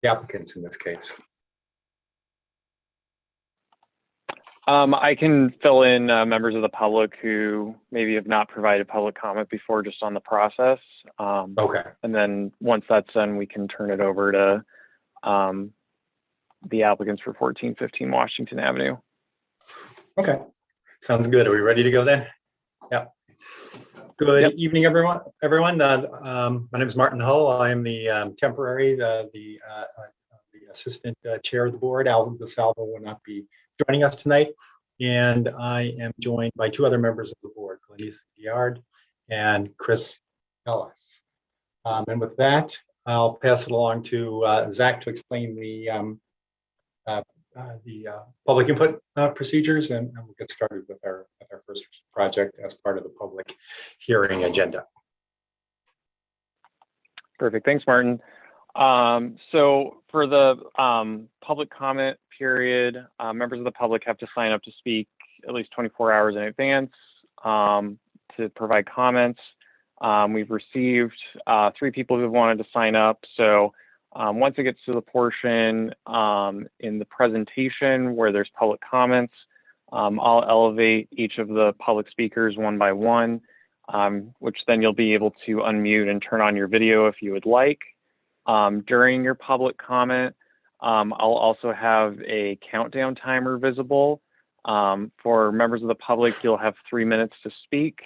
applicants in this case? I can fill in members of the public who maybe have not provided public comment before, just on the process. Okay. And then once that's done, we can turn it over to the applicants for 1415 Washington Avenue. Okay, sounds good. Are we ready to go then? Yeah. Good evening, everyone. My name is Martin Hull. I am the temporary, the assistant chair of the board. Al DeSalvo will not be joining us tonight, and I am joined by two other members of the board, Glenise Giard and Chris Ellis. And with that, I'll pass it along to Zach to explain the public input procedures, and we'll get started with our first project as part of the public hearing agenda. Perfect. Thanks, Martin. So for the public comment period, members of the public have to sign up to speak at least 24 hours in advance to provide comments. We've received 3 people who have wanted to sign up. So once it gets to the portion in the presentation where there's public comments, I'll elevate each of the public speakers one by one, which then you'll be able to unmute and turn on your video if you would like. During your public comment, I'll also have a countdown timer visible. For members of the public, you'll have 3 minutes to speak.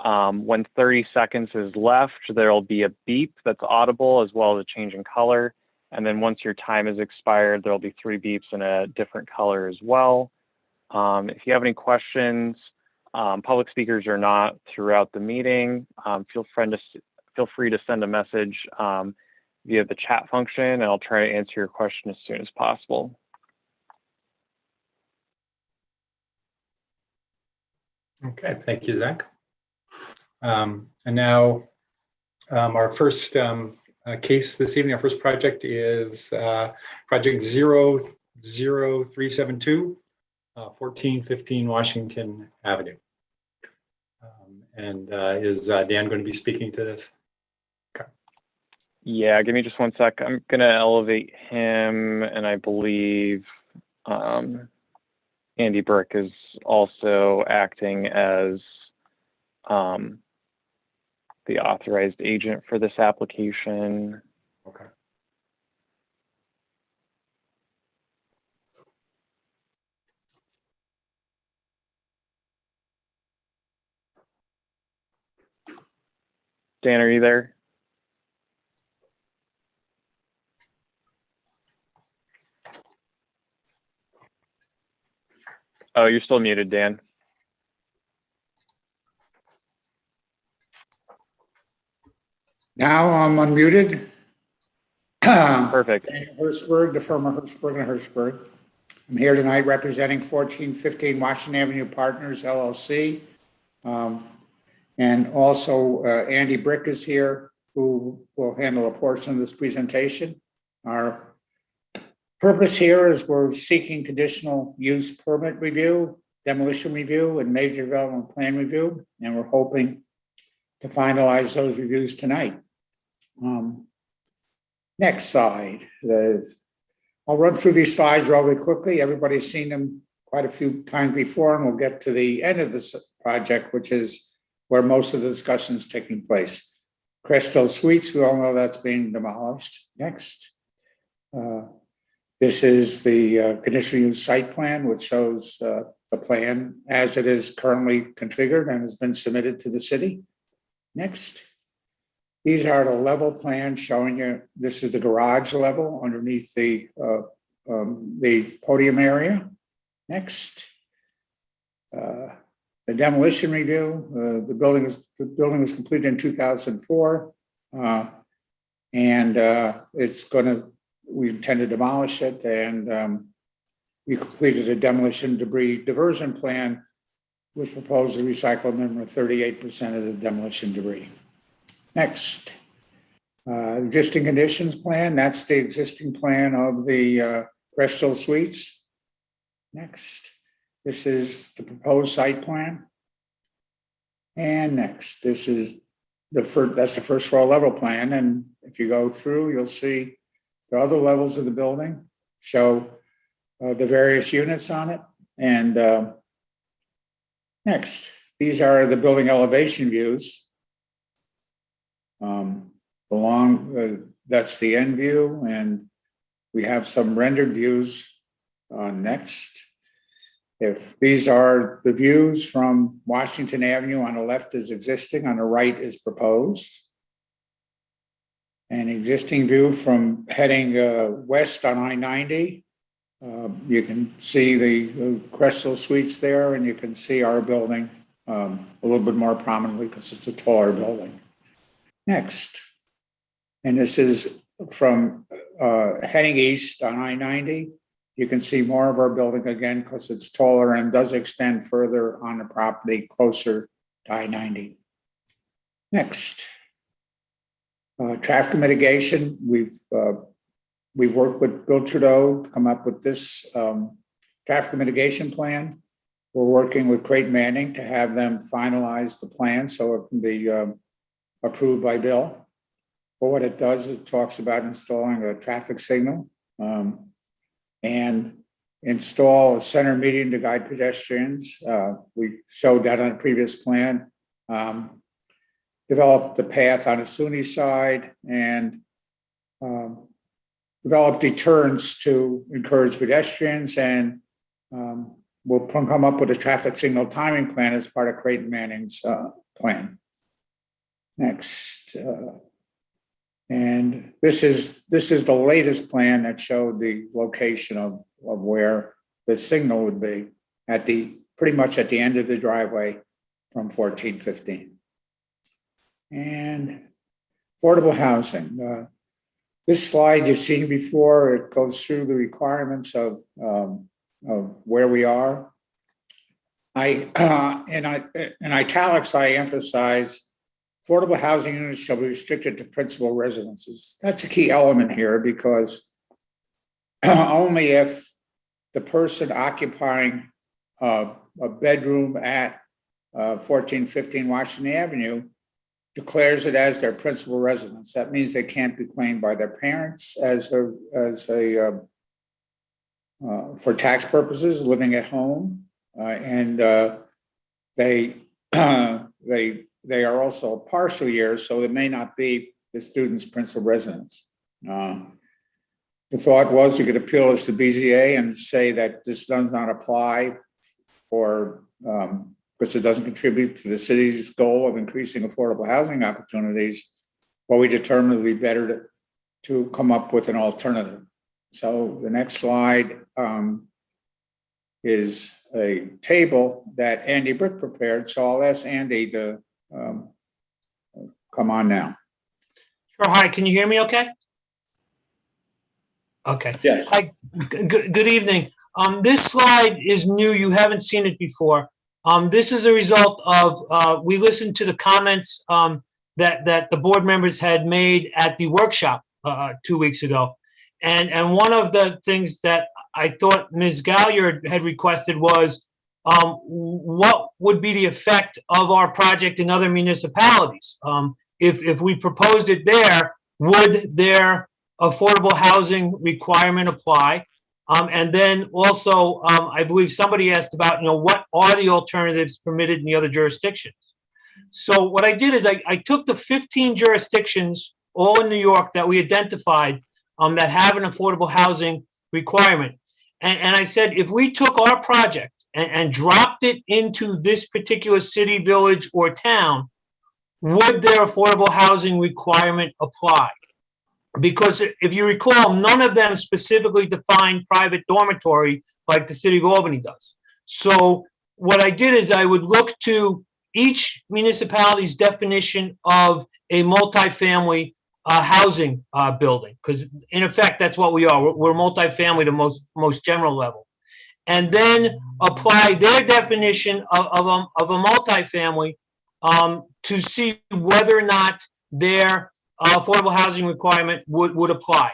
When 30 seconds is left, there'll be a beep that's audible, as well as a change in color. And then once your time is expired, there'll be 3 beeps in a different color as well. If you have any questions, public speakers are not throughout the meeting. Feel free to send a message via the chat function, and I'll try to answer your question as soon as possible. Okay, thank you, Zach. And now our first case this evening, our first project is project 00372, 1415 Washington Avenue. Is Dan going to be speaking to this? Okay. Yeah, give me just one sec. I'm going to elevate him, and I believe Andy Brick is also acting as the authorized agent for this application. Okay. Dan, are you there? Oh, you're still muted, Dan. Now I'm unmuted. Perfect. Hirschberg, the firm of Hirschberg and Hirschberg. I'm here tonight representing 1415 Washington Avenue Partners, LLC. And also Andy Brick is here, who will handle a portion of this presentation. Our purpose here is we're seeking conditional use permit review, demolition review, and major development plan review. And we're hoping to finalize those reviews tonight. Next slide. I'll run through these slides really quickly. Everybody's seen them quite a few times before, and we'll get to the end of this project, which is where most of the discussion is taking place. Crystal Suites, we all know that's being demolished. Next. This is the conditional use site plan, which shows the plan as it is currently configured and has been submitted to the city. Next. These are the level plans showing you, this is the garage level underneath the podium area. Next. The demolition review, the building was completed in 2004. We intend to demolish it, and we completed a demolition debris diversion plan, which proposed to recycle number 38% of the demolition debris. Next, existing conditions plan. That's the existing plan of the Crystal Suites. Next, this is the proposed site plan. And next, this is that's the first floor level plan. And if you go through, you'll see the other levels of the building, show the various units on it. And next, these are the building elevation views. That's the end view, and we have some rendered views next. If these are the views from Washington Avenue, on the left is existing, on the right is proposed. An existing view from heading west on I-90. You can see the Crystal Suites there, and you can see our building a little bit more prominently because it's a taller building. Next, and this is from heading east on I-90. You can see more of our building again because it's taller and does extend further on the property closer to I-90. Next, traffic mitigation. We've worked with Bill Trudeau to come up with this traffic mitigation plan. We're working with Creighton Manning to have them finalize the plan so it can be approved by Bill. But what it does is it talks about installing a traffic signal and install a center median to guide pedestrians. We showed that on a previous plan. Develop the path on the SUNY side and develop deterrents to encourage pedestrians, and we'll come up with a traffic signal timing plan as part of Creighton Manning's plan. Next, and this is the latest plan that showed the location of where the signal would be at pretty much at the end of the driveway from 1415. And affordable housing. This slide you've seen before. It goes through the requirements of where we are. In italics, I emphasize affordable housing units shall be restricted to principal residences. That's a key element here because only if the person occupying a bedroom at 1415 Washington Avenue declares it as their principal residence. That means they can't be claimed by their parents for tax purposes, living at home, and they are also partial years, so it may not be the student's principal residence. The thought was you could appeal this to BZA and say that this does not apply for because it doesn't contribute to the city's goal of increasing affordable housing opportunities. Well, we determined it would be better to come up with an alternative. So the next slide is a table that Andy Brick prepared. So I'll ask Andy to come on now. Sure. Hi, can you hear me okay? Okay. Yes. Hi, good evening. This slide is new. You haven't seen it before. This is a result of, we listened to the comments that the board members had made at the workshop 2 weeks ago. And one of the things that I thought Ms. Galliard had requested was what would be the effect of our project in other municipalities? If we proposed it there, would their affordable housing requirement apply? And then also, I believe somebody asked about, what are the alternatives permitted in the other jurisdictions? So what I did is I took the 15 jurisdictions, all in New York, that we identified that have an affordable housing requirement. And I said, if we took our project and dropped it into this particular city, village, or town, would their affordable housing requirement apply? Because if you recall, none of them specifically define private dormitory like the city of Albany does. So what I did is I would look to each municipality's definition of a multifamily housing building, because in effect, that's what we are. We're multifamily to most general level. And then apply their definition of a multifamily to see whether or not their affordable housing requirement would apply.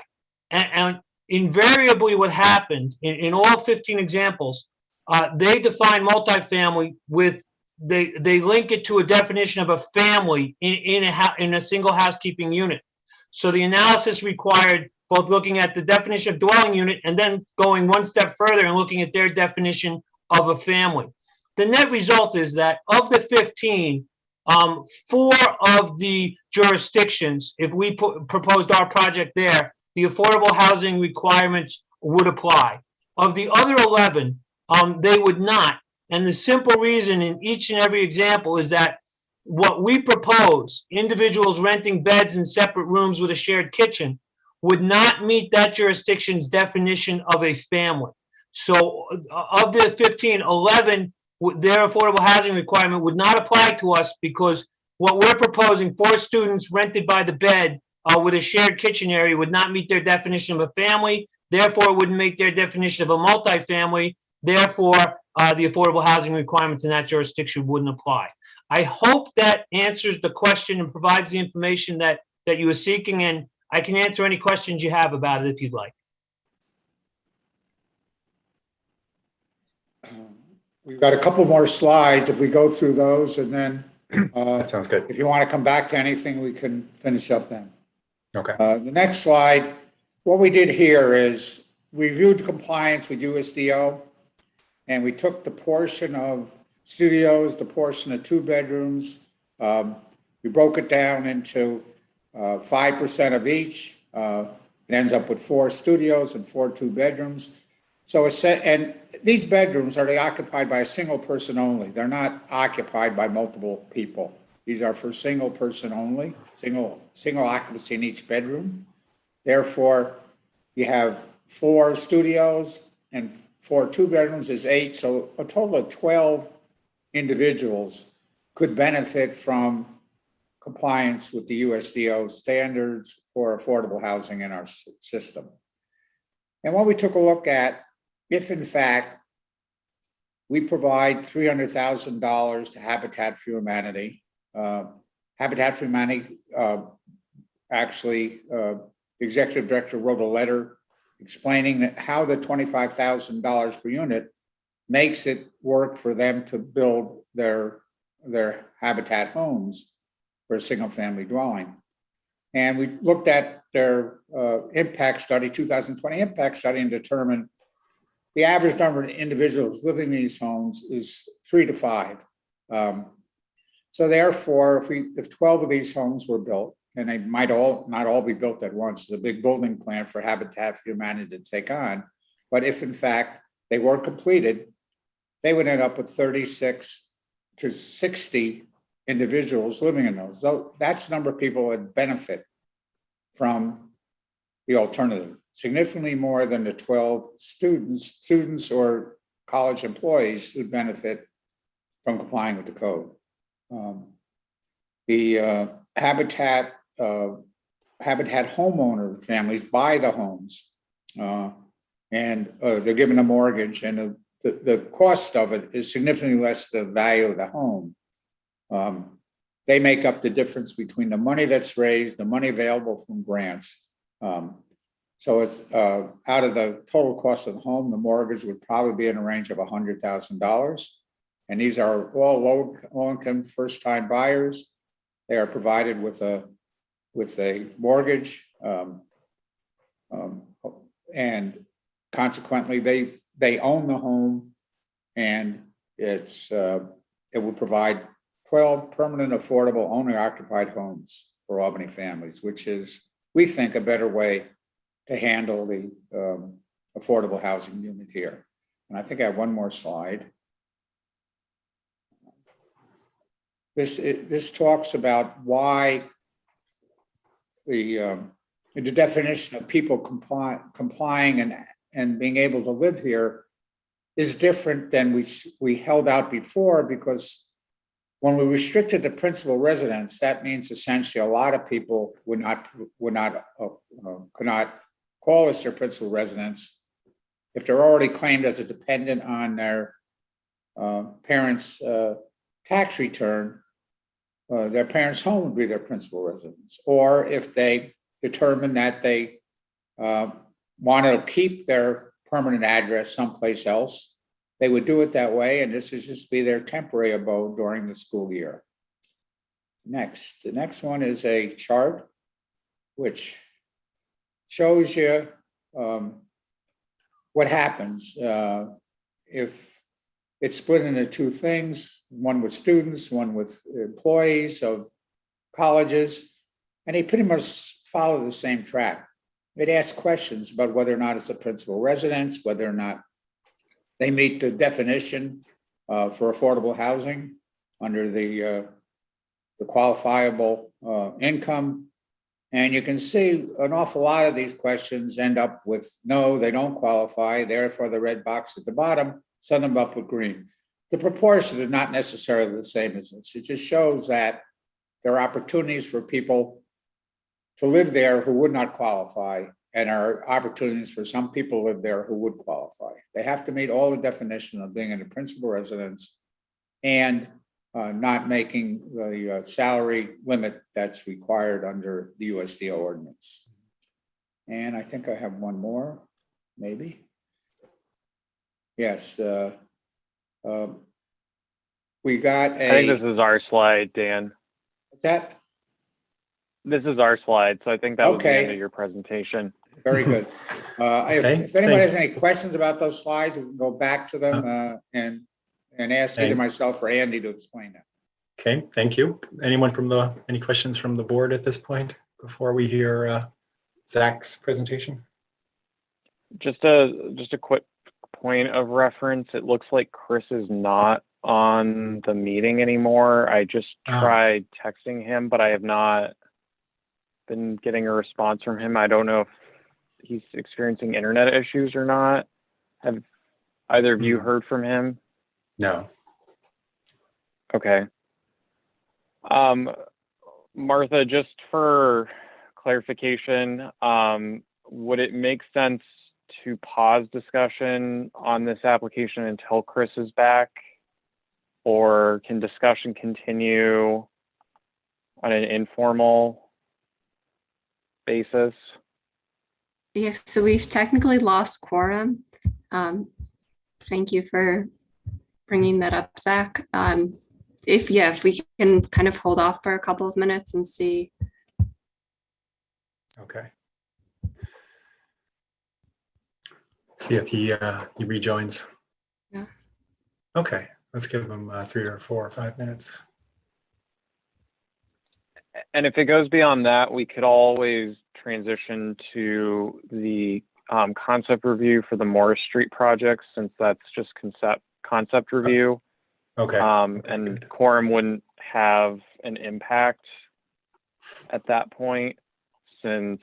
And invariably what happened in all 15 examples, they define multifamily with, they link it to a definition of a family in a single housekeeping unit. So the analysis required both looking at the definition of dwelling unit and then going one step further and looking at their definition of a family. The net result is that of the 15, 4 of the jurisdictions, if we proposed our project there, the affordable housing requirements would apply. Of the other 11, they would not. And the simple reason in each and every example is that what we propose, individuals renting beds in separate rooms with a shared kitchen, would not meet that jurisdiction's definition of a family. So of the 15, 11, their affordable housing requirement would not apply to us because what we're proposing for students rented by the bed with a shared kitchen area would not meet their definition of a family. Therefore, it wouldn't make their definition of a multifamily. Therefore, the affordable housing requirements in that jurisdiction wouldn't apply. I hope that answers the question and provides the information that you were seeking, and I can answer any questions you have about it if you'd like. We've got a couple more slides if we go through those, and then That sounds good. if you want to come back to anything, we can finish up then. Okay. The next slide, what we did here is we reviewed compliance with USDO, and we took the portion of studios, the portion of 2 bedrooms. We broke it down into 5% of each. It ends up with 4 studios and 4 2 bedrooms. So and these bedrooms are occupied by a single person only. They're not occupied by multiple people. These are for single person only, single occupancy in each bedroom. Therefore, you have 4 studios and 4 2 bedrooms is 8. So a total of 12 individuals could benefit from compliance with the USDO standards for affordable housing in our system. And what we took a look at, if in fact we provide $300,000 to Habitat for Humanity, Habitat for Humanity the executive director wrote a letter explaining that how the $25,000 per unit makes it work for them to build their Habitat homes for a single family dwelling. And we looked at their impact study, 2020 impact study, and determined the average number of individuals living in these homes is 3 to 5. So therefore, if 12 of these homes were built, and they might not all be built at once, it's a big building plan for Habitat for Humanity to take on. But if in fact they were completed, they would end up with 36 to 60 individuals living in those. So that's the number of people that would benefit from the alternative, significantly more than the 12 students or college employees who benefit from complying with the code. The Habitat homeowner families buy the homes, and they're given a mortgage, and the cost of it is significantly less than the value of the home. They make up the difference between the money that's raised, the money available from grants. So it's out of the total cost of the home, the mortgage would probably be in a range of $100,000. And these are all low-income first-time buyers. They are provided with a mortgage, and consequently, they own the home, and it will provide 12 permanent, affordable, owner-occupied homes for Albany families, which is, we think, a better way to handle the affordable housing unit here. And I think I have one more slide. This talks about why the definition of people complying and being able to live here is different than we held out before, because when we restricted the principal residence, that means essentially a lot of people could not call this their principal residence if they're already claimed as a dependent on their parents' tax return. Their parents' home would be their principal residence, or if they determine that they want to keep their permanent address someplace else, they would do it that way, and this would just be their temporary abode during the school year. The next one is a chart which shows you what happens if it's split into two things, one with students, one with employees of colleges, and they pretty much follow the same track. It asks questions about whether or not it's a principal residence, whether or not they meet the definition for affordable housing under the qualifiable income. And you can see an awful lot of these questions end up with no, they don't qualify. Therefore, the red box at the bottom, send them up with green. The proportion is not necessarily the same as this. It just shows that there are opportunities for people to live there who would not qualify, and are opportunities for some people to live there who would qualify. They have to meet all the definition of being in a principal residence and not making the salary limit that's required under the USDO ordinance. And I think I have one more, maybe. Yes. We got a. I think this is our slide, Dan. What's that? This is our slide, so I think that was the Okay. end of your presentation. Very good. If anyone has any questions about those slides, we can go back to them and ask either myself or Andy to explain that. Okay, thank you. Anyone from any questions from the board at this point before we hear Zach's presentation? Just a quick point of reference. It looks like Chris is not on the meeting anymore. I just tried texting him, but I have not been getting a response from him. I don't know if he's experiencing internet issues or not. Have either of you heard from him? No. Okay. Martha, just for clarification, would it make sense to pause discussion on this application until Chris is back? Or can discussion continue on an informal basis? Yeah, so we've technically lost quorum. Thank you for bringing that up, Zach. If we can kind of hold off for a couple of minutes and see. Okay. See if he rejoins. Yeah. Okay, let's give him 3 or 4 or 5 minutes. And if it goes beyond that, we could always transition to the concept review for the Morris Street project, since that's just concept review. Okay. And good. quorum wouldn't have an impact at that point, since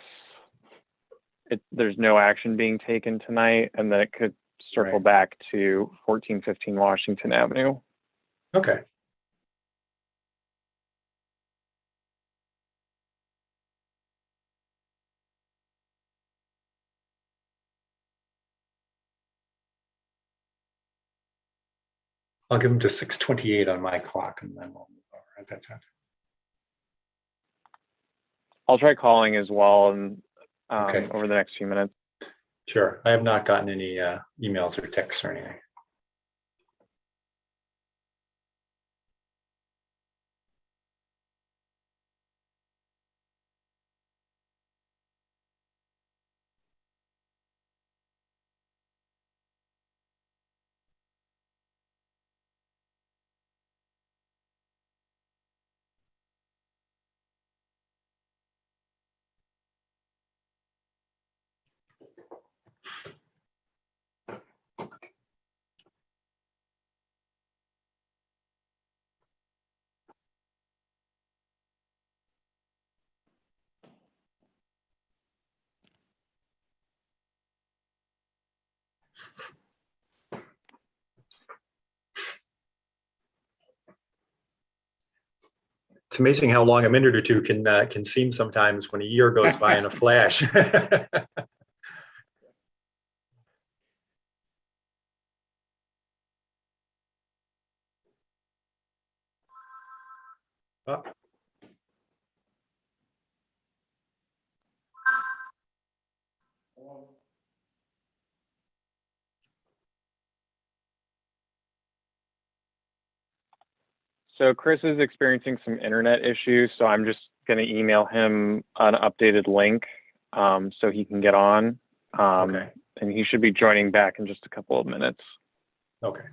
there's no action being taken tonight, and then it could circle back to 1415 Washington Avenue. Okay. I'll give him to 6:28 on my clock, and then we'll move over at that time. I'll try calling as well, and Okay. over the next few minutes. Sure. I have not gotten any emails or texts or anything. It's amazing how long a minute or two can seem sometimes when a year goes by in a flash. Oh. So Chris is experiencing some internet issues, so I'm just going to email him an updated link so he can get on. Okay. And he should be joining back in just a couple of minutes. Okay.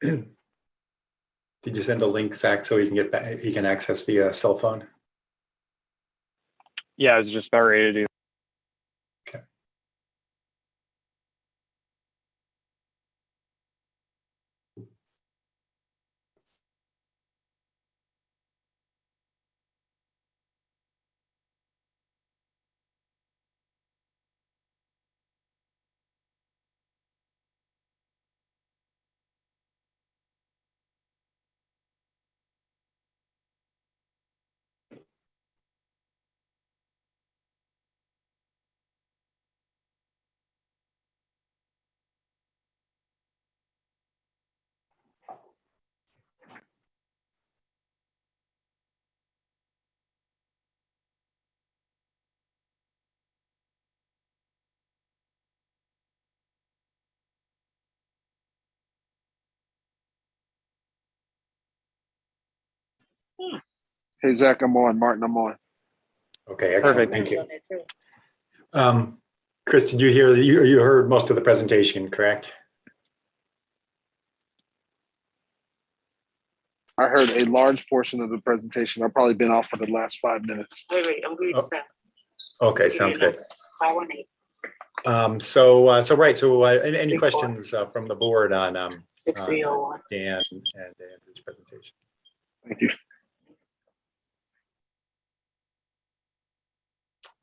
Did you send a link, Zach, so he can get back, he can access via cell phone? Yeah, I was just about ready to do. Okay. Hey, Zach, I'm on. Martin, I'm on. Okay, excellent. Perfect. Thank you. Chris, did you hear, you heard most of the presentation, correct? I heard a large portion of the presentation. I've probably been off for the last 5 minutes. Wait, I'm going Oh, to okay, sounds good. 518 So any questions from the board on 6301. Dan and Andrew's presentation? Thank you.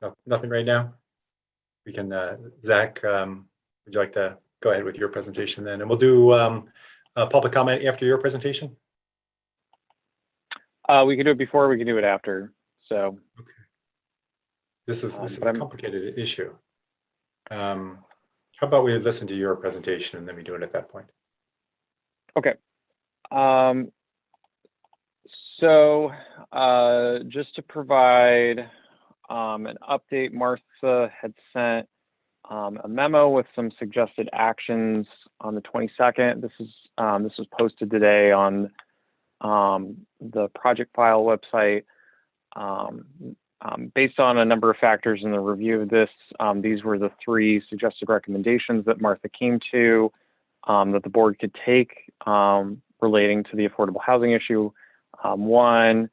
No, nothing right now? We can, Zach, would you like to go ahead with your presentation then? And we'll do a public comment after your presentation? We can do it before, we can do it after. So Okay. This is but a I'm- complicated issue. How about we listen to your presentation and then we do it at that point? okay. So just to provide an update, Martha had sent a memo with some suggested actions on the 22nd. This was posted today on the project file website. Based on a number of factors in the review of this, these were the three suggested recommendations that Martha came to that the board could take relating to the affordable housing issue. One,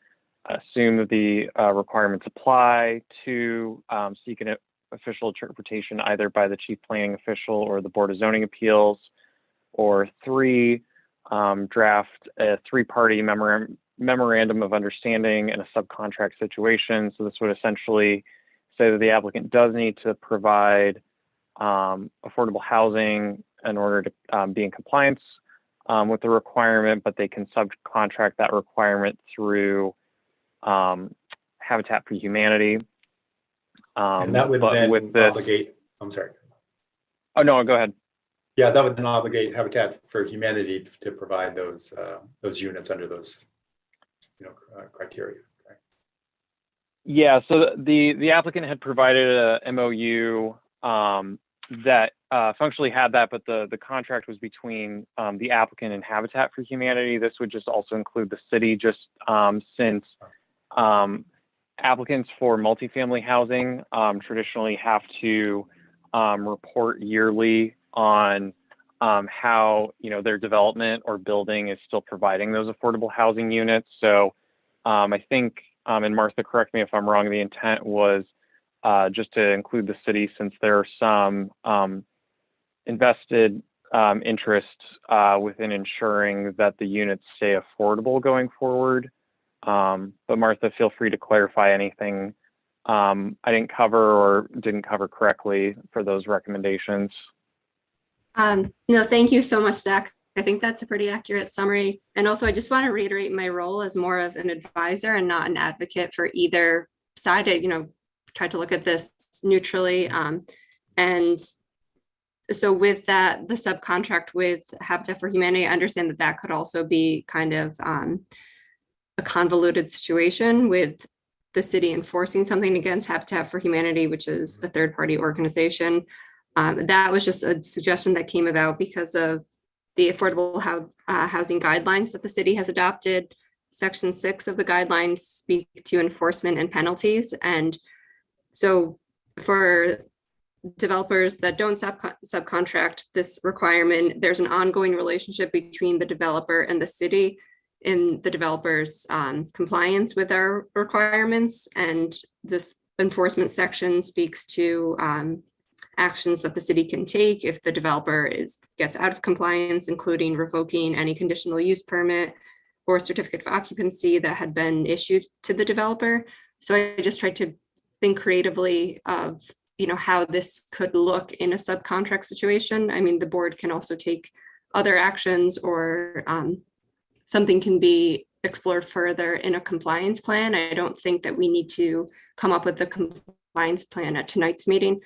assume that the requirements apply. Two, seek an official interpretation either by the chief planning official or the Board of Zoning Appeals. Or three, draft a three-party memorandum of understanding in a subcontract situation. So this would essentially say that the applicant does need to provide affordable housing in order to be in compliance with the requirement, but they can subcontract that requirement through Habitat for Humanity. And that would then obligate, I'm sorry. Oh, no, go ahead. Yeah, that would then obligate Habitat for Humanity to provide those units under those, criteria. Right? Yeah, so the applicant had provided a MOU that functionally had that, but the contract was between the applicant and Habitat for Humanity. This would just also include the city, just since applicants for multifamily housing traditionally have to report yearly on how their development or building is still providing those affordable housing units. So I think, and Martha, correct me if I'm wrong, the intent was just to include the city since there are some invested interests within ensuring that the units stay affordable going forward. But Martha, feel free to clarify anything I didn't cover or didn't cover correctly for those recommendations. No, thank you so much, Zach. I think that's a pretty accurate summary. And also, I just want to reiterate my role as more of an advisor and not an advocate for either side. I, tried to look at this neutrally. And so with that, the subcontract with Habitat for Humanity, I understand that that could also be kind of a convoluted situation with the city enforcing something against Habitat for Humanity, which is a third-party organization. That was just a suggestion that came about because of the affordable housing guidelines that the city has adopted. Section 6 of the guidelines speak to enforcement and penalties. And so for developers that don't subcontract this requirement, there's an ongoing relationship between the developer and the city in the developer's compliance with our requirements. And this enforcement section speaks to actions that the city can take if the developer gets out of compliance, including revoking any conditional use permit or certificate of occupancy that had been issued to the developer. So I just tried to think creatively of how this could look in a subcontract situation. I mean, the board can also take other actions, or something can be explored further in a compliance plan. I don't think that we need to come up with the compliance plan at tonight's meeting.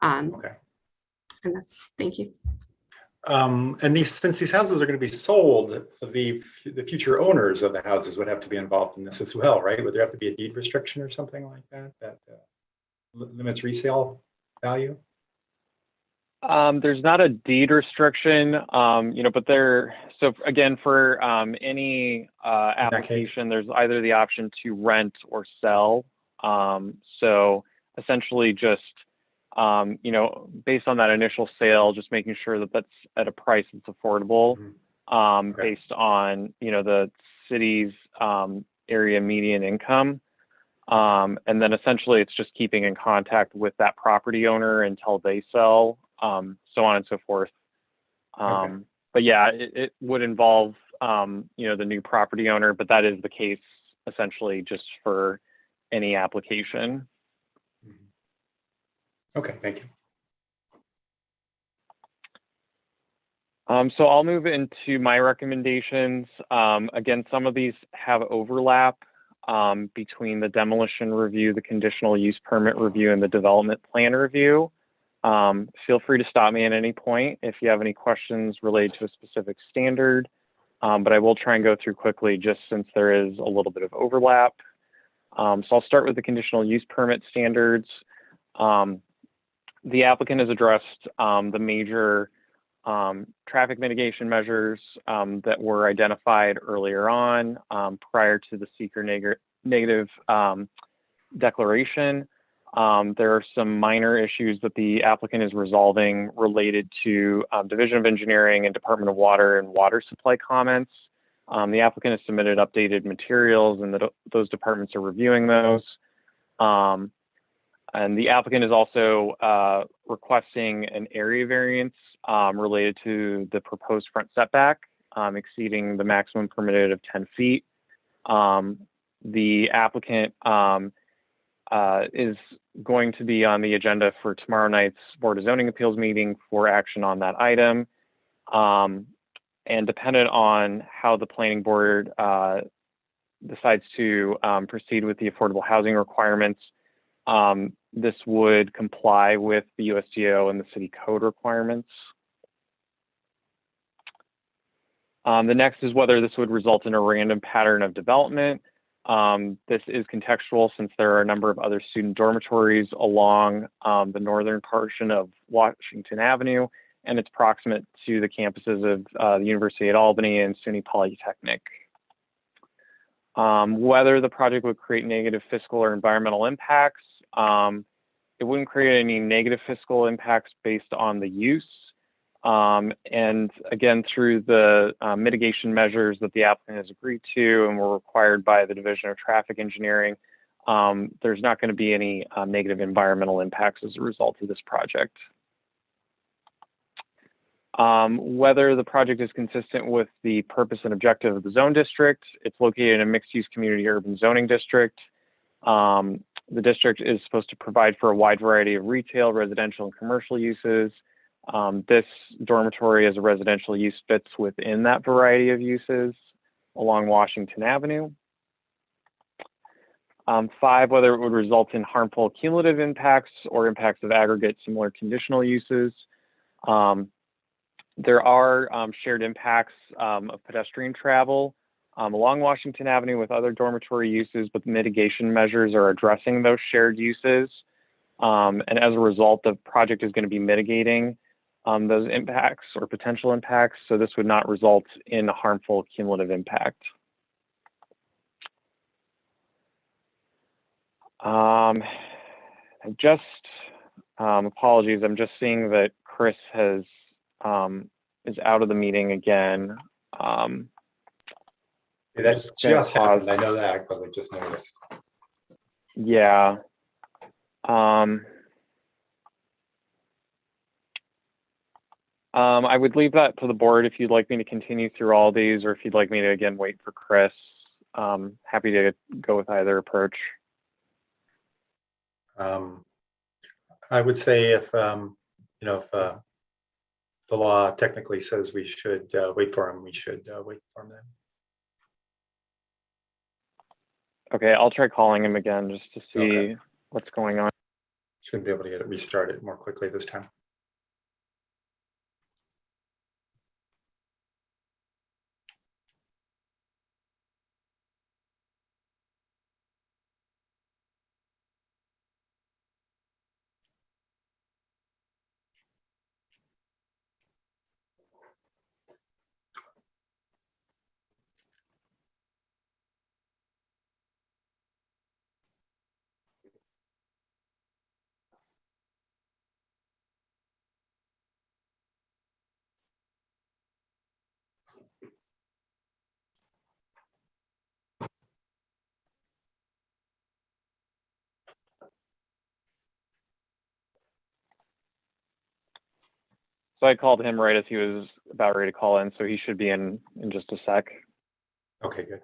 Okay. And thank you. And since these houses are going to be sold, the future owners of the houses would have to be involved in this as well, right? Would there have to be a deed restriction or something like that limits resale value? There's not a deed restriction, but so again, for any application, there's either the option to rent or sell. So essentially just, based on that initial sale, just making sure that that's at a price that's affordable, based on, the city's area median income. And then essentially it's just keeping in contact with that property owner until they sell, so on and so forth. But yeah, it would involve, the new property owner, but that is the case essentially just for any application. Okay, thank you. So I'll move into my recommendations. Again, some of these have overlap between the demolition review, the conditional use permit review, and the development plan review. Feel free to stop me at any point if you have any questions related to a specific standard, but I will try and go through quickly just since there is a little bit of overlap. So I'll start with the conditional use permit standards. The applicant has addressed the major traffic mitigation measures that were identified earlier on prior to the seeker negative declaration. There are some minor issues that the applicant is resolving related to Division of Engineering and Department of Water and Water Supply comments. The applicant has submitted updated materials, and those departments are reviewing those. And the applicant is also requesting an area variance related to the proposed front setback exceeding the maximum permitted of 10 feet. The applicant is going to be on the agenda for tomorrow night's Board of Zoning Appeals meeting for action on that item. And dependent on how the planning board decides to proceed with the affordable housing requirements, this would comply with the USDO and the city code requirements. The next is whether this would result in a random pattern of development. This is contextual since there are a number of other student dormitories along the northern portion of Washington Avenue, and it's proximate to the campuses of the University at Albany and SUNY Polytechnic. Whether the project would create negative fiscal or environmental impacts, it wouldn't create any negative fiscal impacts based on the use. And again, through the mitigation measures that the applicant has agreed to and were required by the Division of Traffic Engineering, there's not going to be any negative environmental impacts as a result of this project. Whether the project is consistent with the purpose and objective of the zone district. It's located in a mixed-use community urban zoning district. The district is supposed to provide for a wide variety of retail, residential, and commercial uses. This dormitory as a residential use fits within that variety of uses along Washington Avenue. 5, whether it would result in harmful cumulative impacts or impacts of aggregate similar conditional uses. There are shared impacts of pedestrian travel along Washington Avenue with other dormitory uses, but the mitigation measures are addressing those shared uses. And as a result, the project is going to be mitigating those impacts or potential impacts, so this would not result in a harmful cumulative impact. Apologies, I'm just seeing that Chris has is out of the meeting again. That just happened. I know that because I just noticed. Yeah. I would leave that to the board if you'd like me to continue through all these, or if you'd like me to again wait for Chris. Happy to go with either approach. I would say if if the law technically says we should wait for him, we should wait for him then. Okay, I'll try calling him again just to see what's going on. Should be able to get it restarted more quickly this time. So I called him right as he was about ready to call in, so he should be in just a sec. Okay, good.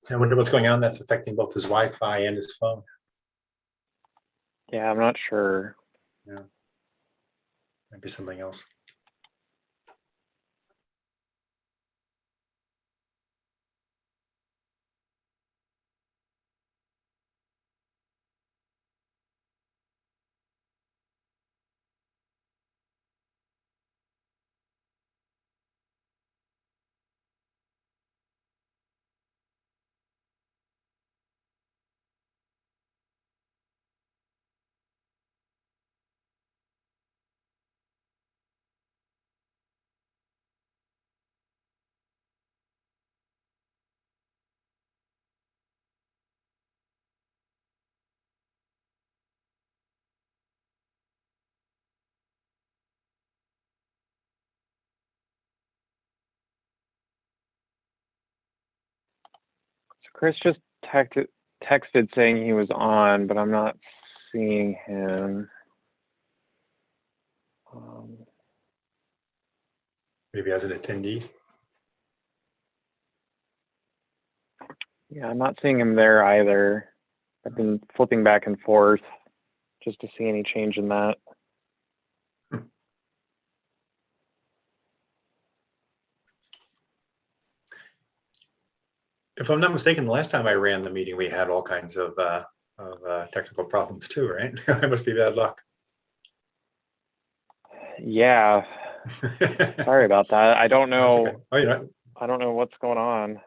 I wonder what's going on that's affecting both his Wi-Fi and his phone. Yeah, I'm not sure. Yeah. Maybe something else. So Chris just texted saying he was on, but I'm not seeing him. Maybe as an attendee. Yeah, I'm not seeing him there either. I've been flipping back and forth just to see any change in that. If I'm not mistaken, the last time I ran the meeting, we had all kinds of technical problems too, right? It must be bad luck. Yeah, sorry about that. I don't That's know. okay. Oh, you know. I don't know what's going on.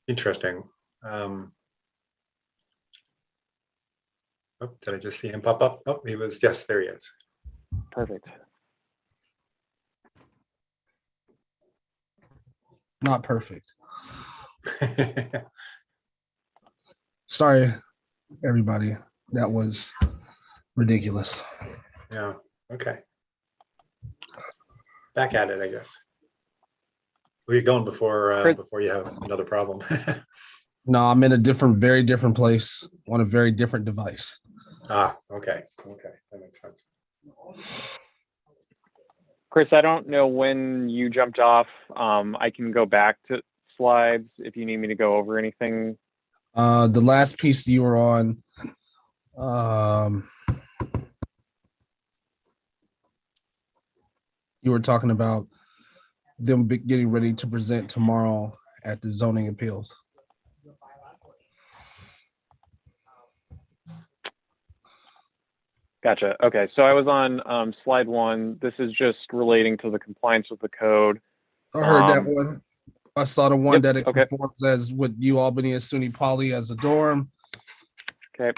Interesting. Oh, did I just see him pop up? Oh, he was, yes, there he is. Perfect. Not perfect. Sorry, everybody. That was ridiculous. Yeah, okay. Back at it, I guess. Where are you going before you have another problem? No, I'm in a very different place on a very different device. Ah, okay, that makes sense. Chris, I don't know when you jumped off. I can go back to slides if you need me to go over anything. The last piece you were on, you were talking about them getting ready to present tomorrow at the zoning appeals. Gotcha. Okay, so I was on slide 1. This is just relating to the compliance with the code. I heard that one. I saw the one that it okay. performs as with U Albany and SUNY Poly as a dorm. Okay.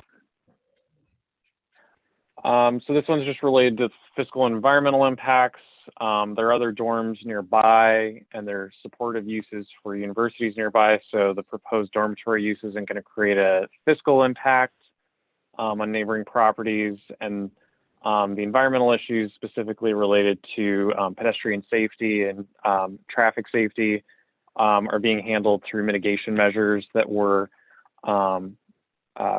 So this one's just related to fiscal and environmental impacts. There are other dorms nearby, and there are supportive uses for universities nearby. So the proposed dormitory use isn't going to create a fiscal impact on neighboring properties, and the environmental issues specifically related to pedestrian safety and traffic safety are being handled through mitigation measures that were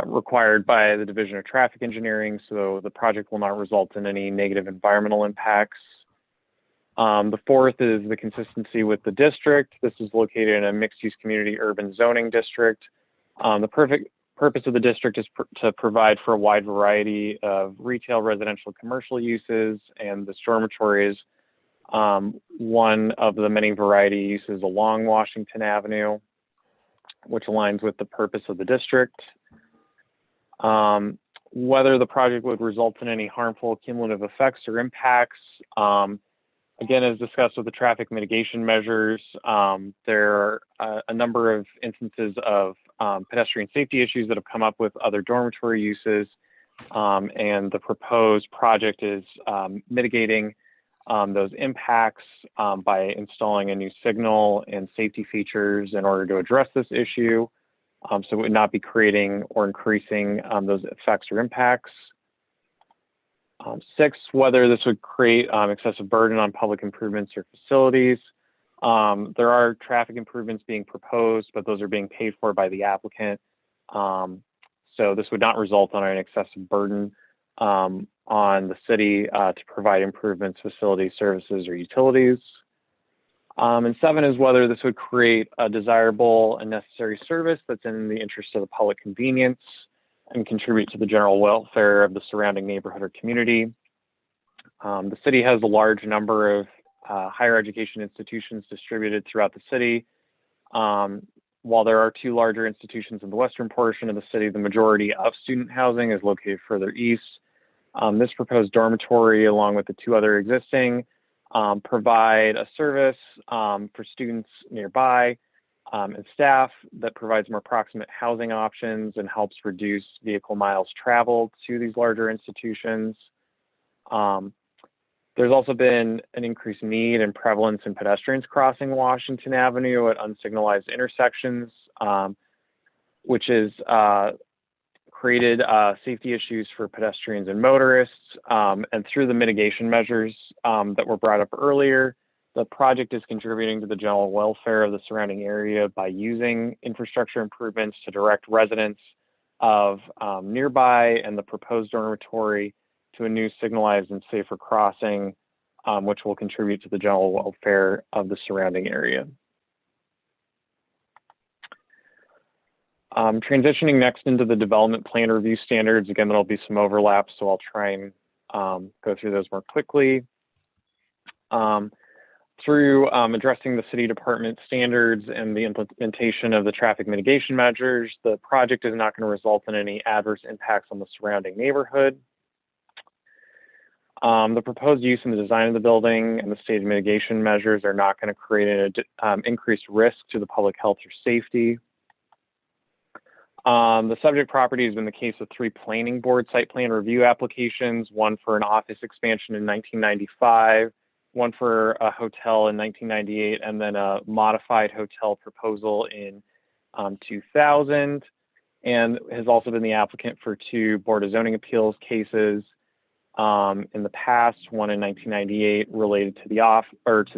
required by the Division of Traffic Engineering, so the project will not result in any negative environmental impacts. The fourth is the consistency with the district. This is located in a mixed-use community urban zoning district. The purpose of the district is to provide for a wide variety of retail, residential, commercial uses, and this dormitory is one of the many variety uses along Washington Avenue, which aligns with the purpose of the district. Whether the project would result in any harmful cumulative effects or impacts, again, as discussed with the traffic mitigation measures, there are a number of instances of pedestrian safety issues that have come up with other dormitory uses, and the proposed project is mitigating those impacts by installing a new signal and safety features in order to address this issue. So it would not be creating or increasing those effects or impacts. 6, whether this would create excessive burden on public improvements or facilities. There are traffic improvements being proposed, but those are being paid for by the applicant. So this would not result on an excessive burden on the city to provide improvements, facilities, services, or utilities. And 7 is whether this would create a desirable and necessary service that's in the interest of the public convenience and contribute to the general welfare of the surrounding neighborhood or community. The city has a large number of higher education institutions distributed throughout the city. While there are 2 larger institutions in the western portion of the city, the majority of student housing is located further east. This proposed dormitory, along with the 2 other existing, provide a service for students nearby and staff that provides more proximate housing options and helps reduce vehicle miles traveled to these larger institutions. There's also been an increased need and prevalence in pedestrians crossing Washington Avenue at unsignalized intersections, which is created safety issues for pedestrians and motorists. And through the mitigation measures that were brought up earlier, the project is contributing to the general welfare of the surrounding area by using infrastructure improvements to direct residents of nearby and the proposed dormitory to a new signalized and safer crossing, which will contribute to the general welfare of the surrounding area. Transitioning next into the development plan review standards. Again, there'll be some overlap, so I'll try and go through those more quickly. Through addressing the city department standards and the implementation of the traffic mitigation measures, the project is not going to result in any adverse impacts on the surrounding neighborhood. The proposed use and the design of the building and the stated mitigation measures are not going to create an increased risk to the public health or safety. The subject property has been the case of 3 planning board site plan review applications, one for an office expansion in 1995, one for a hotel in 1998, and then a modified hotel proposal in 2000, and has also been the applicant for 2 Board of Zoning Appeals cases in the past, one in 1998 related to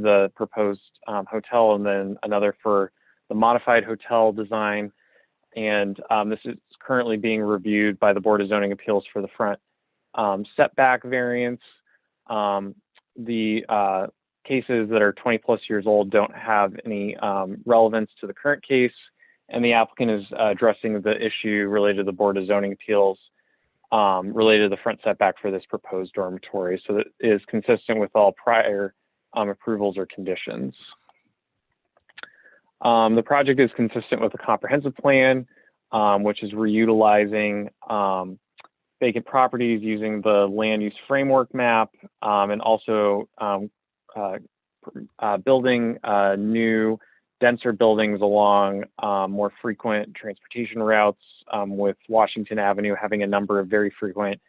the proposed hotel, and then another for the modified hotel design. And this is currently being reviewed by the Board of Zoning Appeals for the front setback variance. The cases that are 20+ years old don't have any relevance to the current case, and the applicant is addressing the issue related to the Board of Zoning Appeals related to the front setback for this proposed dormitory, so that is consistent with all prior approvals or conditions. The project is consistent with the comprehensive plan, which is reutilizing vacant properties using the land use framework map, and also building new denser buildings along more frequent transportation routes, with Washington Avenue having a number of very frequent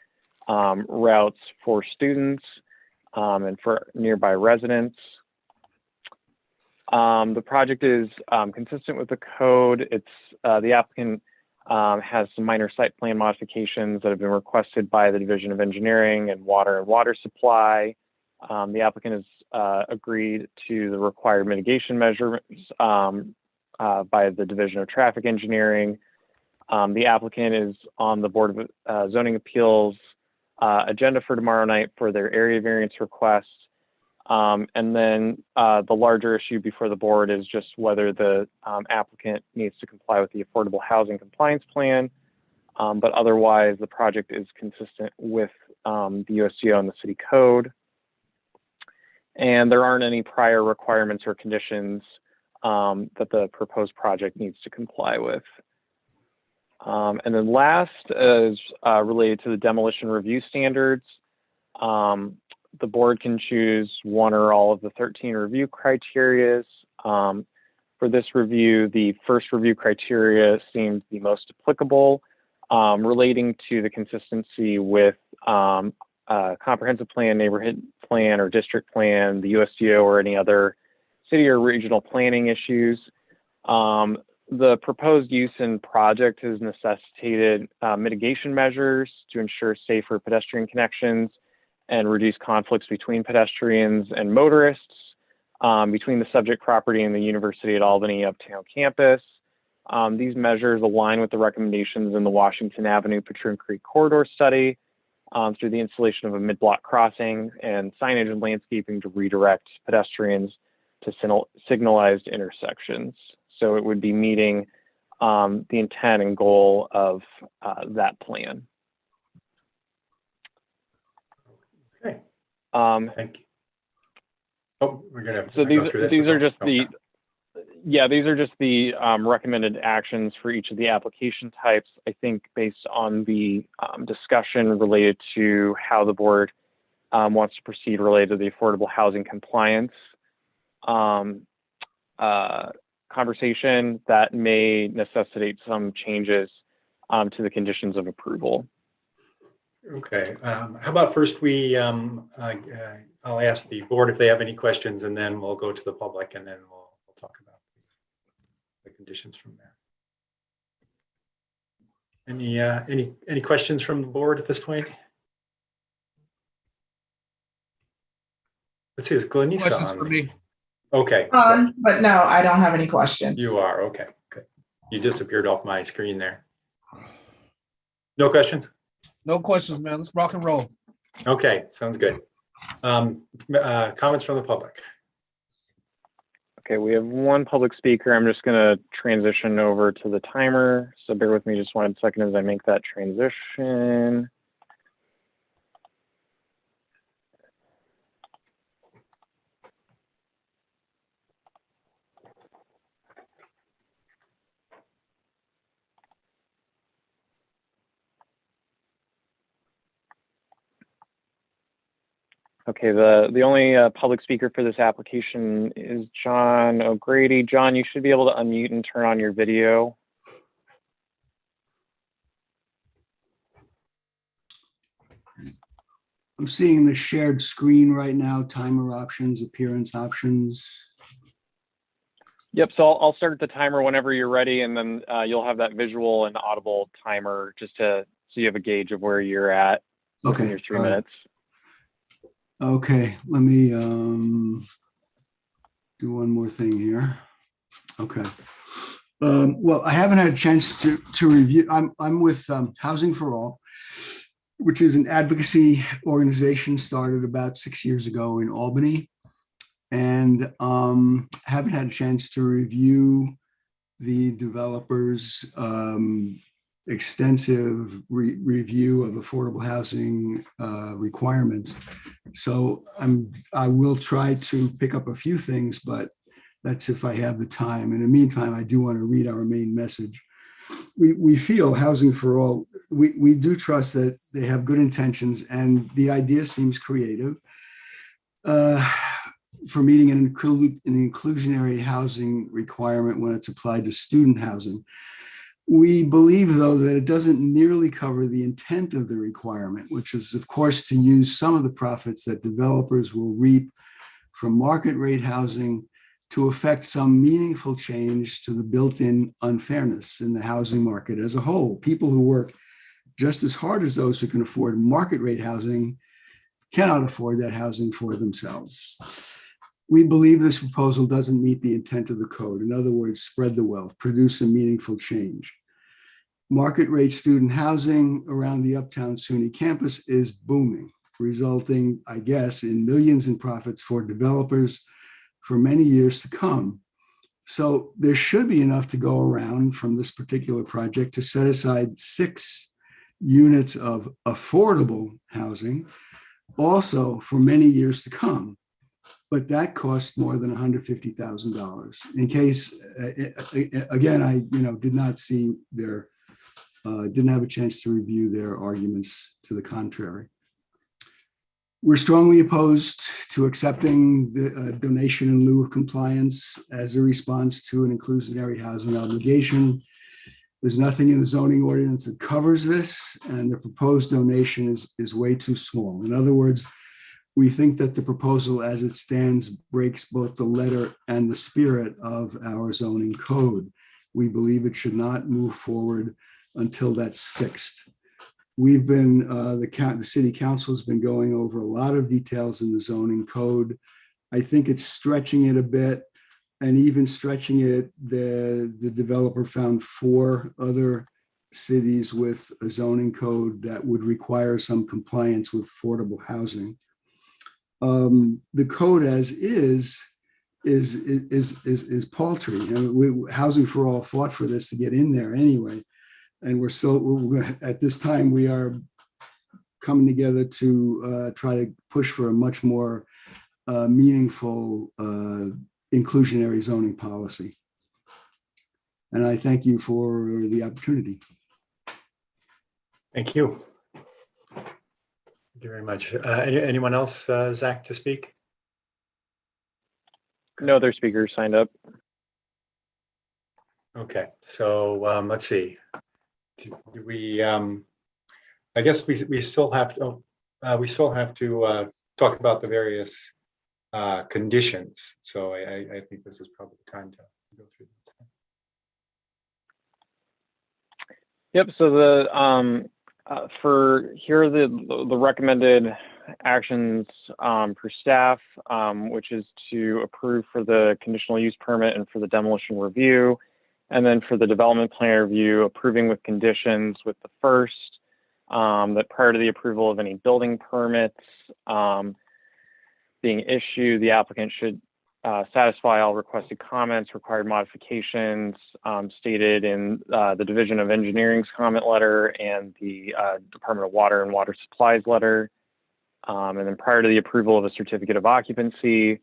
routes for students and for nearby residents. The project is consistent with the code. It's the applicant has some minor site plan modifications that have been requested by the Division of Engineering and Water Supply. The applicant has agreed to the required mitigation measurements by the Division of Traffic Engineering. The applicant is on the Board of Zoning Appeals agenda for tomorrow night for their area variance requests. And then the larger issue before the board is just whether the applicant needs to comply with the Affordable Housing Compliance Plan. But otherwise, the project is consistent with the USDO and the city code. And there aren't any prior requirements or conditions that the proposed project needs to comply with. And then last is related to the demolition review standards. The board can choose one or all of the 13 review criteria. For this review, the first review criteria seemed the most applicable, relating to the consistency with comprehensive plan, neighborhood plan, or district plan, the USDO, or any other city or regional planning issues. The proposed use and project has necessitated mitigation measures to ensure safer pedestrian connections and reduce conflicts between pedestrians and motorists, between the subject property and the University at Albany Uptown campus. These measures align with the recommendations in the Washington Avenue Patroon Creek Corridor Study through the installation of a mid-block crossing and signage and landscaping to redirect pedestrians to signalized intersections. So it would be meeting the intent and goal of that plan. Okay, Um, thank you. Oh, we're gonna so go through this these as are well. just the, yeah, these are just the recommended actions for each of the application types. I think based on the discussion related to how the board wants to proceed related to the affordable housing compliance conversation, that may necessitate some changes to the conditions of approval. Okay, how about first I'll ask the board if they have any questions, and then we'll go to the public, and then we'll talk about the conditions from there. Any questions from the board at this point? Let's see, is Glenisha Questions on? for me? Okay. But no, I don't have any questions. You are, okay, good. You disappeared off my screen there. No questions? No questions, man. Let's rock and roll. Okay, sounds good. Comments from the public? Okay, we have one public speaker. I'm just going to transition over to the timer. So bear with me just 1 second as I make that transition. Okay, the only public speaker for this application is John O'Grady. John, you should be able to unmute and turn on your video. I'm seeing the shared screen right now, timer options, appearance options. Yep, so I'll start the timer whenever you're ready, and then you'll have that visual and audible timer just so you have a gauge of where you're at within your 3 minutes. Okay, let me do one more thing here. Okay. Well, I haven't had a chance to review. I'm with Housing for All, which is an advocacy organization started about 6 years ago in Albany, and haven't had a chance to review the developers' extensive review of affordable housing requirements. So I will try to pick up a few things, but that's if I have the time. In the meantime, I do want to read our main message. We feel Housing for All, we do trust that they have good intentions, and the idea seems creative for meeting an inclusionary housing requirement when it's applied to student housing. We believe, though, that it doesn't nearly cover the intent of the requirement, which is, of course, to use some of the profits that developers will reap from market rate housing to effect some meaningful change to the built-in unfairness in the housing market as a whole. People who work just as hard as those who can afford market rate housing cannot afford that housing for themselves. We believe this proposal doesn't meet the intent of the code. In other words, spread the wealth, produce a meaningful change. Market rate student housing around the Uptown SUNY campus is booming, resulting, I guess, in millions in profits for developers for many years to come. So there should be enough to go around from this particular project to set aside 6 units of affordable housing also for many years to come. But that costs more than $150,000. In case, again, I did not see their, didn't have a chance to review their arguments to the contrary. We're strongly opposed to accepting the donation in lieu of compliance as a response to an inclusionary housing obligation. There's nothing in the zoning ordinance that covers this, and the proposed donation is way too small. In other words, we think that the proposal as it stands breaks both the letter and the spirit of our zoning code. We believe it should not move forward until that's fixed. We've been, the city council has been going over a lot of details in the zoning code. I think it's stretching it a bit, and even stretching it, the developer found 4 other cities with a zoning code that would require some compliance with affordable housing. The code as is is paltry. Housing for All fought for this to get in there anyway. And at this time, we are coming together to try to push for a much more meaningful inclusionary zoning policy. And I thank you for the opportunity. Thank you. Thank you very much. Anyone else, Zach, to speak? No other speakers signed up. Okay, so let's see. Do we, I guess we still have to, talk about the various conditions. So I think this is probably the time to go through this. Yep. So the for here are the recommended actions for staff, which is to approve for the conditional use permit and for the demolition review, and then for the development plan review, approving with conditions with the first, that prior to the approval of any building permits being issued, the applicant should satisfy all requested comments, required modifications stated in the Division of Engineering's comment letter and the Department of Water and Water Supplies letter. And then prior to the approval of a certificate of occupancy,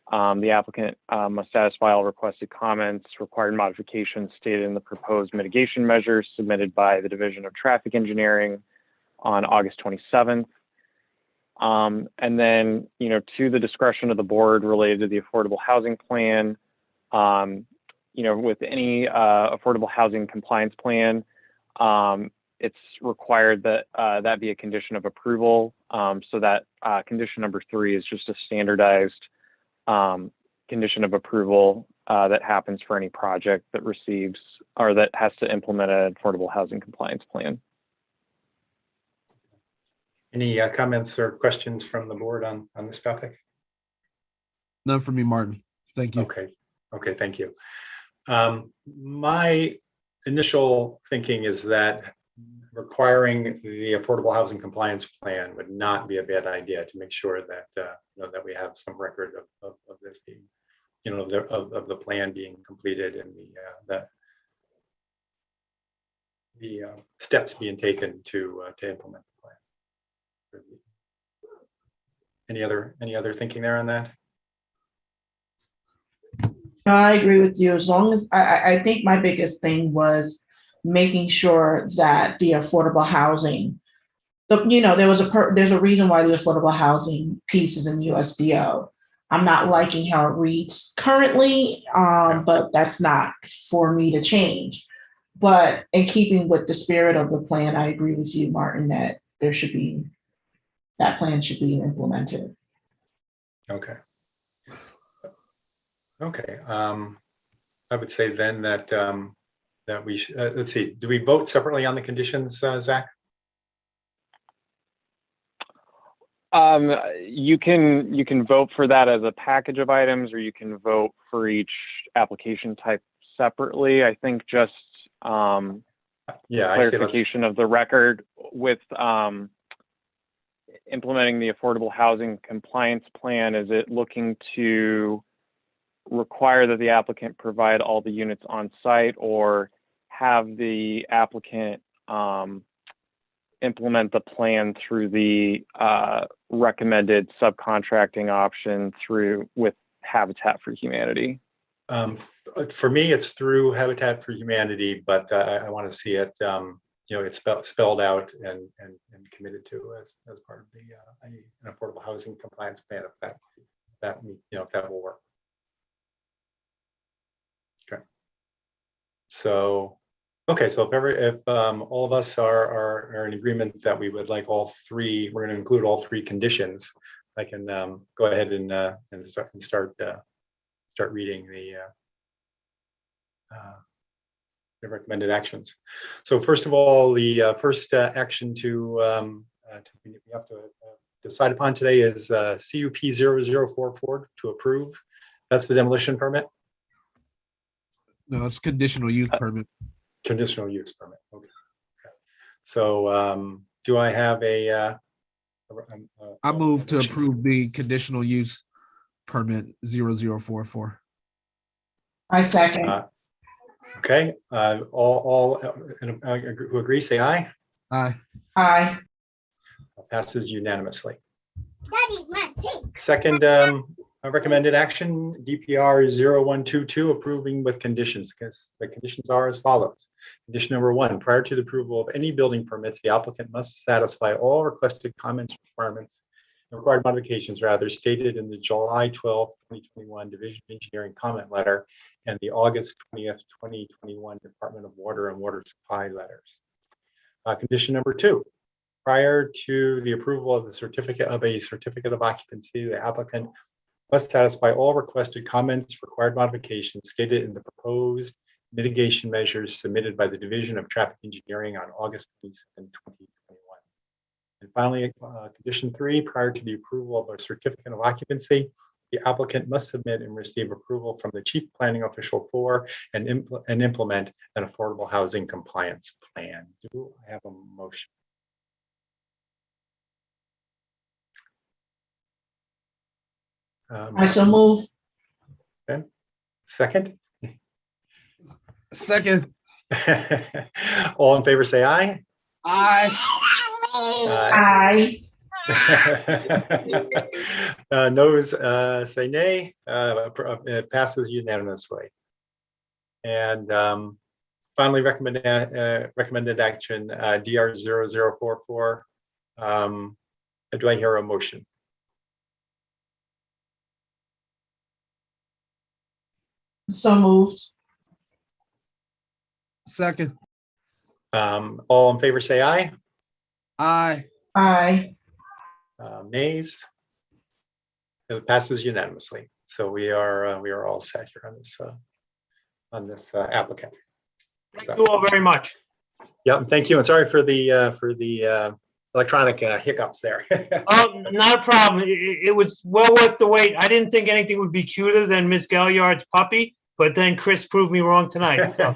the applicant must satisfy all requested comments, required modifications stated in the proposed mitigation measures submitted by the Division of Traffic Engineering on August 27th. And then, to the discretion of the board related to the affordable housing plan, with any affordable housing compliance plan, it's required that that be a condition of approval. So that condition number 3 is just a standardized condition of approval that happens for any project that receives or that has to implement an affordable housing compliance plan. Any comments or questions from the board on this topic? None for me, Martin. Thank you. Okay, thank you. My initial thinking is that requiring the affordable housing compliance plan would not be a bad idea to make sure that that we have some record of this being, of the plan being completed and the steps being taken to implement the plan. Any other thinking there on that? I agree with you. As long as I think my biggest thing was making sure that the affordable housing, there's a reason why the affordable housing piece is in USDO. I'm not liking how it reads currently, but that's not for me to change. But in keeping with the spirit of the plan, I agree with you, Martin, that that plan should be implemented. Okay. I would say then that that we should, let's see, do we vote separately on the conditions, Zach? You can vote for that as a package of items, or you can vote for each application type separately. I think just clarification of the record with implementing the affordable housing compliance plan. Is it looking to require that the applicant provide all the units on site, or have the applicant implement the plan through the recommended subcontracting option with Habitat for Humanity? For me, it's through Habitat for Humanity, but I want to see it, it's spelled out and committed to as part of an affordable housing compliance plan. If that will work. Okay. So if all of us are in agreement that we would like all three, we're going to include all three conditions. I can go ahead and start reading the recommended actions. So first of all, the first action we have to decide upon today is CUP 0044 to approve. That's the demolition permit. No, it's conditional use permit. Conditional use permit. Okay. So do I have I move to approve the conditional use permit 0044. I second. Okay, all who agree, say aye. Aye. Aye. Passes unanimously. Second recommended action, DPR 0122, approving with conditions. Because the conditions are as follows. Condition number 1, prior to the approval of any building permits, the applicant must satisfy all requested comments, requirements, and required modifications rather stated in the July 12, 2021 Division of Engineering comment letter and the August 20th, 2021 Department of Water and Water Supply letters. Condition number 2, prior to the approval of a certificate of occupancy, the applicant must satisfy all requested comments, required modifications stated in the proposed mitigation measures submitted by the Division of Traffic Engineering on August 27, 2021. And finally, condition 3, prior to the approval of a certificate of occupancy, the applicant must submit and receive approval from the chief planning official for and implement an affordable housing compliance plan. Do I have a motion? I so move. Okay. Second. Second. All in favor, say aye. Aye. Aye. Noes say nay. It passes unanimously. And finally, recommended action DR 0044. Do I hear a motion? So moved. Second. All in favor, say aye. Aye. Aye. Nays. It passes unanimously. So we are all set here on this applicant. Thank you all very much. Yeah, thank you, and sorry for the electronic hiccups there. Oh, not a problem. It was well worth the wait. I didn't think anything would be cuter than Miss Galliard's puppy, but then Chris proved me wrong tonight. So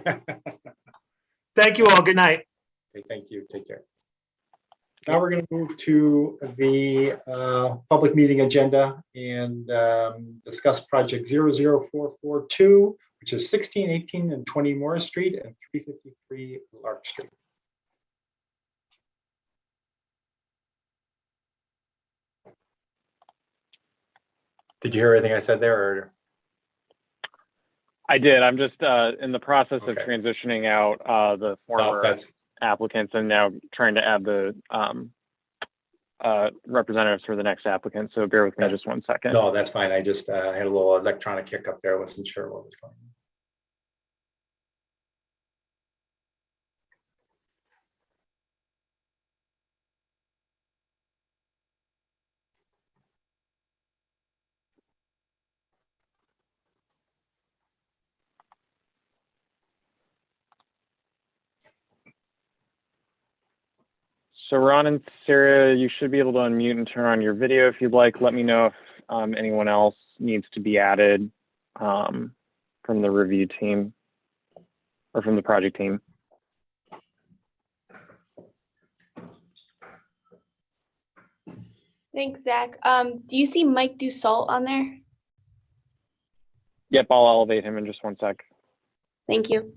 thank you all. Good night. Okay, thank you. Take care. Now we're going to move to the public meeting agenda and discuss project 00442, which is 16, 18, and 20 Morris Street and 353 Lark Street. Did you hear everything I said there? Or? I did. I'm just in the process of Okay. transitioning out the former applicants and now trying to add the representatives for the next applicant. So bear with me just 1 second. No, that's fine. I just had a little electronic hiccup there. I wasn't sure what was going on. So Ron and Sarah, you should be able to unmute and turn on your video if you'd like. Let me know if anyone else needs to be added from the review team or from the project team. Thanks, Zach. Do you see Mike Dussault on there? Yep, I'll elevate him in just 1 sec. Thank you.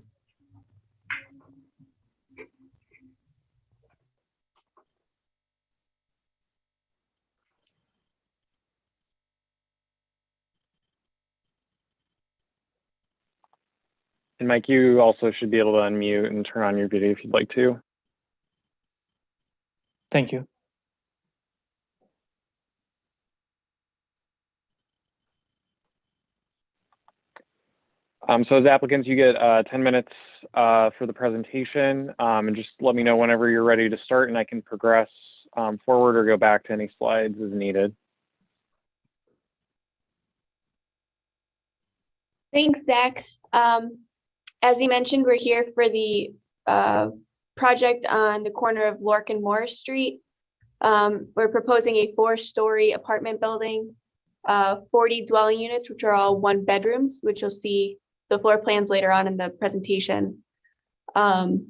And Mike, you also should be able to unmute and turn on your video if you'd like to. Thank you. So as applicants, you get 10 minutes for the presentation, and just let me know whenever you're ready to start and I can progress forward or go back to any slides as needed. Thanks, Zach. As you mentioned, we're here for the project on the corner of Lork and Morris Street. We're proposing a 4-story apartment building, 40 dwelling units, which are all 1 bedrooms, which you'll see the floor plans later on in the presentation. And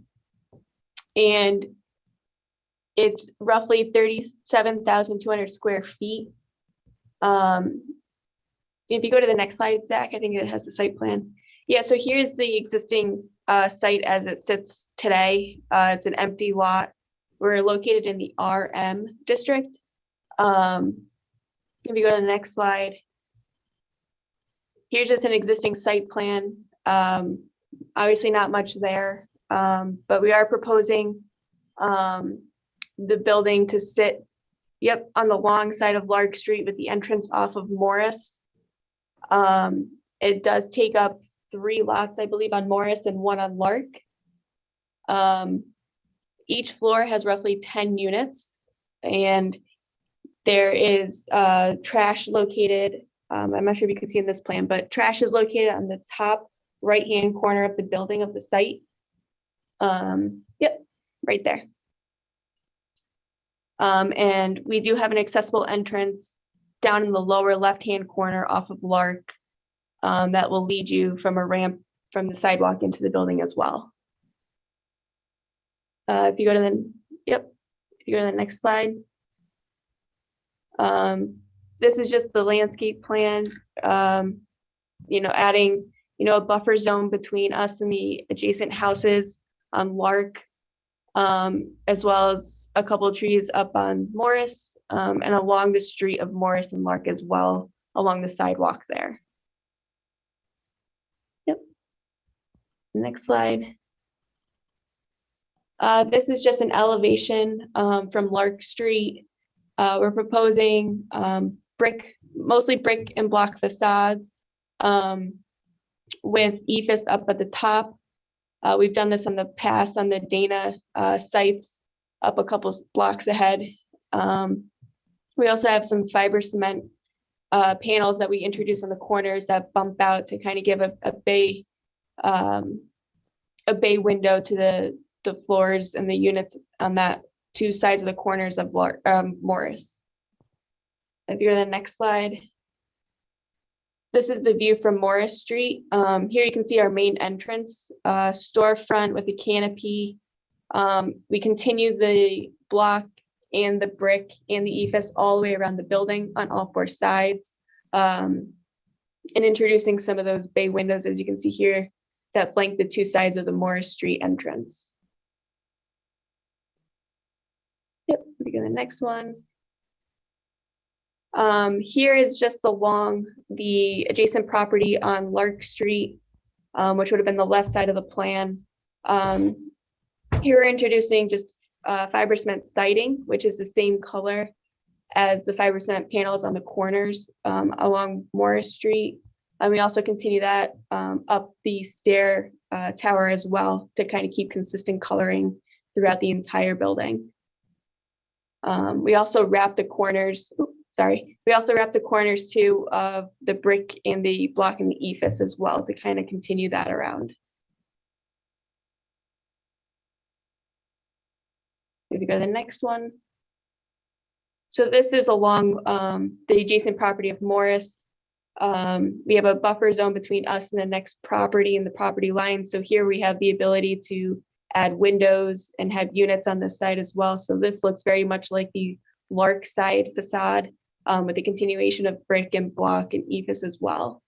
it's roughly 37,200 square feet. if you go to the next slide, Zach, I think it has the site plan. Yeah, so here's the existing site as it sits today. It's an empty lot. We're located in the RM district. If you go to the next slide, here's just an existing site plan. Obviously not much there, but we are proposing the building to sit, yep, on the long side of Lark Street with the entrance off of Morris. It does take up 3 lots, I believe, on Morris and 1 on Lark. Each floor has roughly 10 units, and there is trash located. I'm not sure if you can see in this plan, but trash is located on the top right-hand corner of the building of the site. Yep, right there. And we do have an accessible entrance down in the lower left-hand corner off of Lark that will lead you from a ramp from the sidewalk into the building as well. If you go to the, yep, if you go to the next slide. This is just the landscape plan, you know, adding, you know, a buffer zone between us and the adjacent houses on Lark, as well as a couple of trees up on Morris, and along the street of Morris and Lark as well, along the sidewalk there. Yep. Next slide. This is just an elevation from Lark Street. We're proposing brick, mostly brick and block facades with EFS up at the top. We've done this in the past on the Dana sites up a couple blocks ahead. We also have some fiber cement panels that we introduce on the corners that bump out to kind of give a bay window to the floors and the units on that 2 sides of the corners of Morris. If you go to the next slide. This is the view from Morris Street. Here you can see our main entrance, storefront with a canopy. We continue the block and the brick and the EFS all the way around the building on all 4 sides, and introducing some of those bay windows, as you can see here, that flank the 2 sides of the Morris Street entrance. Yep, we go to the next one. Here is just along the adjacent property on Lark Street, which would have been the left side of the plan. Here we're introducing just fiber cement siding, which is the same color as the fiber cement panels on the corners along Morris Street. And we also continue that up the stair tower as well to kind of keep consistent coloring throughout the entire building. We also wrap the corners. We also wrap the corners too of the brick and the block and the EFS as well to kind of continue that around. Maybe go to the next one. So this is along the adjacent property of Morris. We have a buffer zone between us and the next property and the property line. So here we have the ability to add windows and have units on this side as well. So this looks very much like the Lark side facade, with the continuation of brick and block and EFS as well.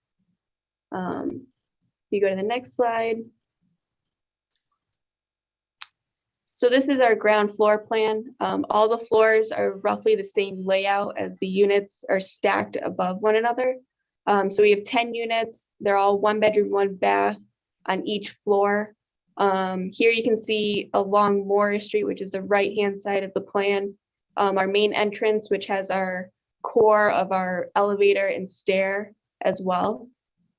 If you go to the next slide. So this is our ground floor plan. All the floors are roughly the same layout as the units are stacked above one another. So we have 10 units. They're all 1 bedroom, 1 bath on each floor. Here you can see along Morris Street, which is the right-hand side of the plan, our main entrance, which has our core of our elevator and stair as well,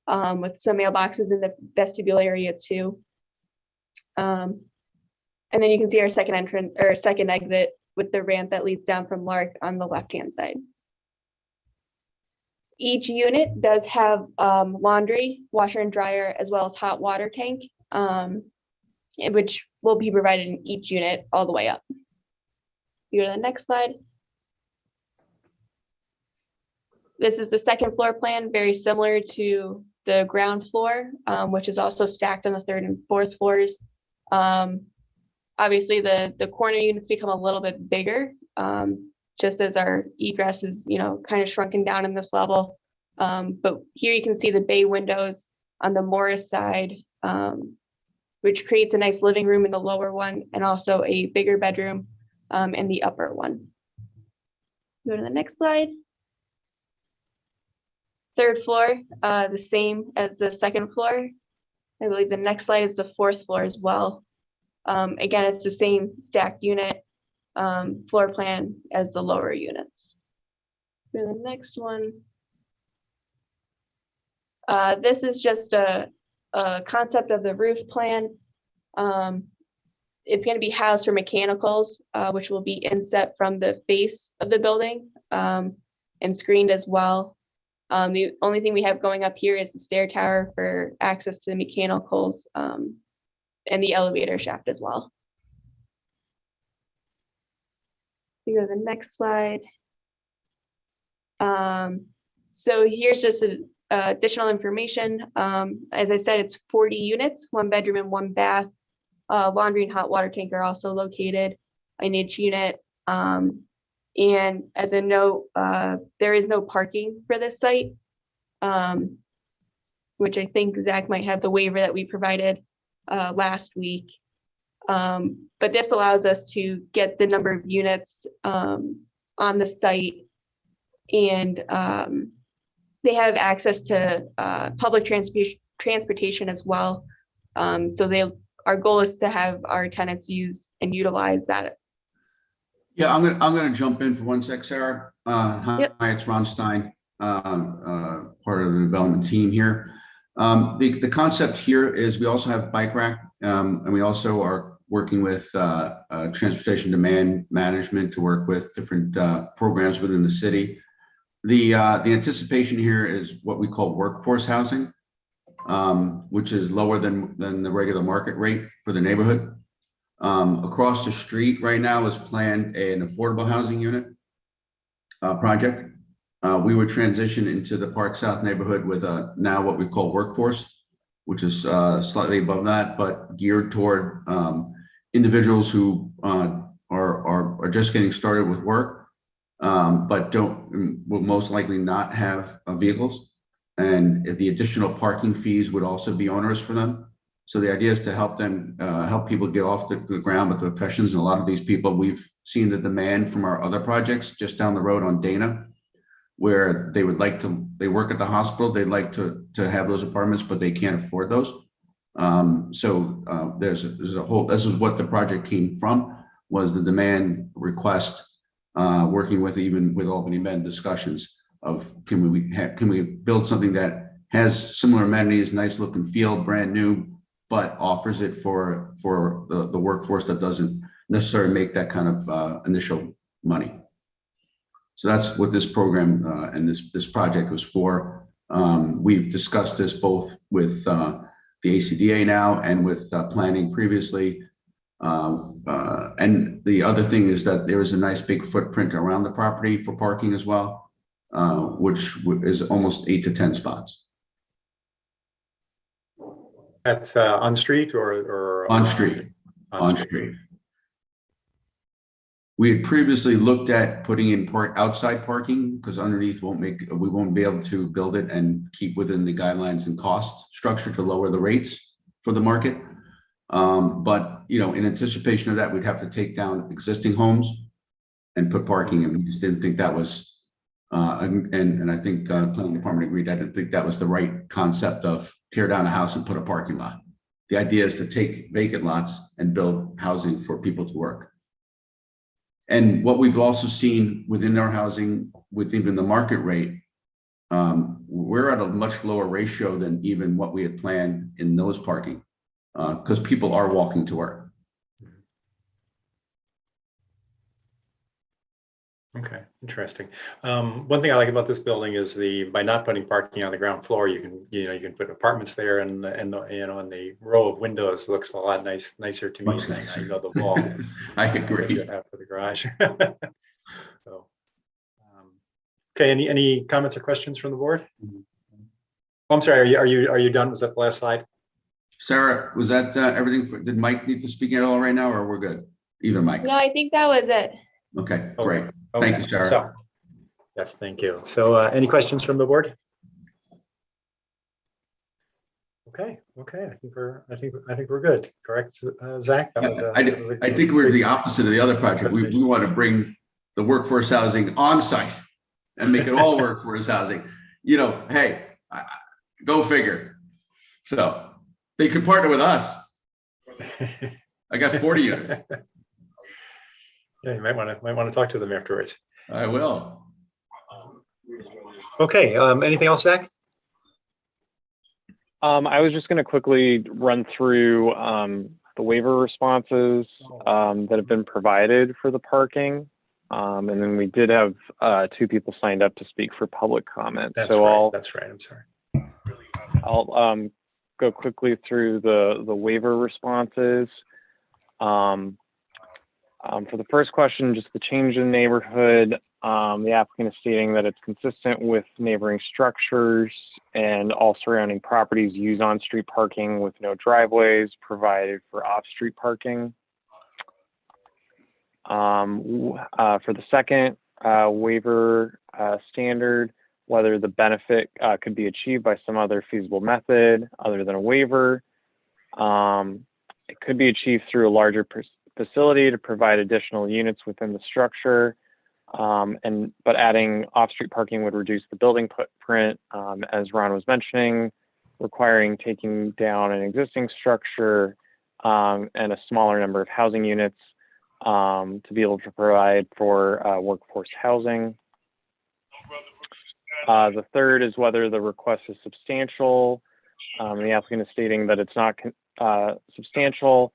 with some mailboxes in the vestibule area too. And then you can see our second entrance or second exit with the ramp that leads down from Lark on the left-hand side. Each unit does have laundry, washer and dryer, as well as hot water tank, which will be provided in each unit all the way up. You go to the next slide. This is the second floor plan, very similar to the ground floor, which is also stacked on the 3rd and 4th floors. Obviously, the corner units become a little bit bigger, just as our egress is, you know, kind of shrunken down in this level. But here you can see the bay windows on the Morris side, which creates a nice living room in the lower one and also a bigger bedroom in the upper one. Go to the next slide. Third floor, the same as the second floor. I believe the next slide is the fourth floor as well. Again, it's the same stacked unit floor plan as the lower units. Go to the next one. This is just a concept of the roof plan. It's going to be housed for mechanicals, which will be inset from the face of the building and screened as well. The only thing we have going up here is the stair tower for access to the mechanicals and the elevator shaft as well. We go to the next slide. So here's just additional information. As I said, it's 40 units, 1 bedroom and 1 bath. Laundry and hot water tank are also located in each unit. And as a note, there is no parking for this site, which I think Zach might have the waiver that we provided last week. But this allows us to get the number of units on the site, and they have access to public transportation as well. So our goal is to have our tenants use and utilize that. Yeah, I'm gonna jump in for 1 sec, Sarah. Hi, it's Ron Stein, part of the development team here. The concept here is we also have bike rack, and we also are working with transportation demand management to work with different programs within the city. The anticipation here is what we call workforce housing, which is lower than the regular market rate for the neighborhood. Across the street right now is planned an affordable housing unit project. We would transition into the Park South neighborhood with now what we call workforce, which is slightly above that, but geared toward individuals who are just getting started with work, but will most likely not have vehicles. And the additional parking fees would also be onerous for them. So the idea is to help them, help people get off the ground with the professions. And a lot of these people, we've seen the demand from our other projects just down the road on Dana, where they would like to, they work at the hospital, they'd like to have those apartments, but they can't afford those. There's a whole, this is what the project came from, was the demand request, working with even with Albany Med discussions of can we build something that has similar amenities, nice look and feel, brand new, but offers it for the workforce that doesn't necessarily make that kind of initial money. So that's what this program and this project was for. We've discussed this both with the ACDA now and with planning previously. And the other thing is that there is a nice big footprint around the property for parking as well, which is almost 8 to 10 spots. That's on street or on street. On street. We had previously looked at putting in outside parking because underneath we won't be able to build it and keep within the guidelines and cost structure to lower the rates for the market. But in anticipation of that, we'd have to take down existing homes and put parking, and we just didn't think that was. And I think planning department agreed. I didn't think that was the right concept of tear down a house and put a parking lot. The idea is to take vacant lots and build housing for people to work. And what we've also seen within our housing, with even the market rate, we're at a much lower ratio than even what we had planned in those parking, because people are walking to work. Okay, interesting. One thing I like about this building is by not putting parking on the ground floor, you can put apartments there, and the row of windows looks a lot nicer to me than the wall. I agree. That you have for the garage. So, okay. Any comments or questions from the board? Oh, I'm sorry. Are you done? Was that the last slide? Sarah, was that everything? Did Mike need to speak at all right now, or we're good? Either Mike. No, I think that was it. Okay, great. Okay. Thank you, Sarah. So, yes, thank you. So any questions from the board? Okay, I think we're good. Correct, Zach? That was a, I that was a I think we're great the opposite of the other project. We presentation. want to bring the workforce housing on site and make it all workforce housing. You know, hey, go figure. So they could partner with us. I got 40 units. Yeah, you might want to talk to them afterwards. I will. Okay, anything else, Zach? I was just going to quickly run through the waiver responses that have been provided for the parking. And then we did have 2 people signed up to speak for public comment. That's so right. That's right. I'm sorry. I'll go quickly through the waiver responses. For the first question, just the change in neighborhood, the applicant is stating that it's consistent with neighboring structures and all surrounding properties use on-street parking with no driveways provided for off-street parking. For the second waiver standard, whether the benefit could be achieved by some other feasible method other than a waiver. It could be achieved through a larger facility to provide additional units within the structure. But adding off-street parking would reduce the building footprint, as Ron was mentioning, requiring taking down an existing structure and a smaller number of housing units to be able to provide for workforce housing. The third is whether the request is substantial. The applicant is stating that it's not substantial,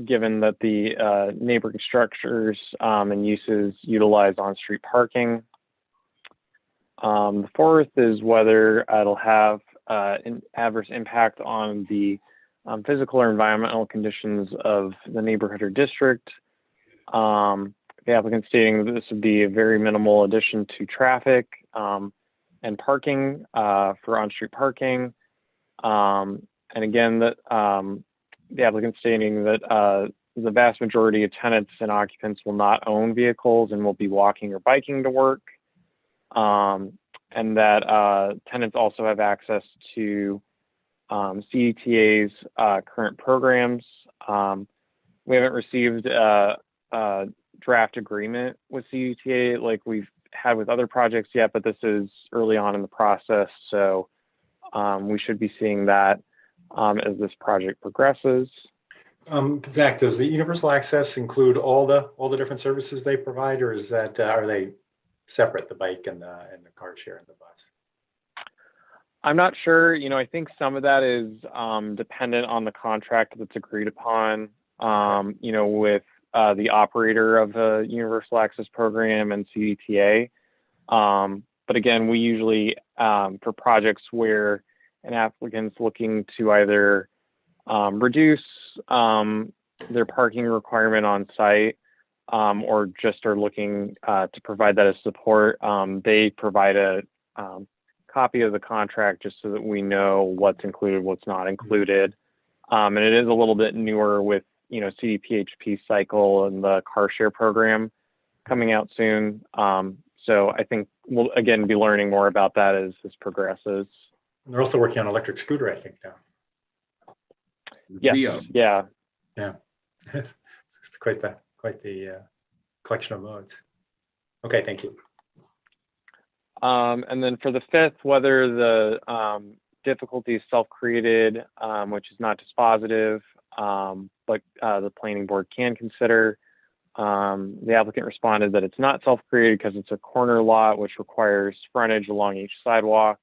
given that the neighboring structures and uses utilize on-street parking. The fourth is whether it'll have an adverse impact on the physical or environmental conditions of the neighborhood or district. The applicant stating that this would be a very minimal addition to traffic and parking for on-street parking. And again, that the applicant stating that the vast majority of tenants and occupants will not own vehicles and will be walking or biking to work. And that tenants also have access to CETA's current programs. We haven't received a draft agreement with CETA like we've had with other projects yet, but this is early on in the process. So we should be seeing that as this project progresses. Zach, does the universal access include all the different services they provide, or is that are they separate, the bike and the car share and the bus? I'm not sure. You know, I think some of that is dependent on the contract that's agreed upon. You know, with the operator of the universal access program and CETA. But again, we usually for projects where an applicant's looking to either reduce their parking requirement on site or just are looking to provide that as support, they provide a copy of the contract just so that we know what's included, what's not included. And it is a little bit newer with, you know, CDPHP cycle and the car share program coming out soon. So I think we'll again be learning more about that as this progresses. And they're also working on electric scooter, I think, now. Yeah, yeah. It's quite the collection of modes. Okay, thank you. And then for the fifth, whether the difficulty is self-created, which is not dispositive, but the planning board can consider. The applicant responded that it's not self-created because it's a corner lot, which requires frontage along each sidewalk,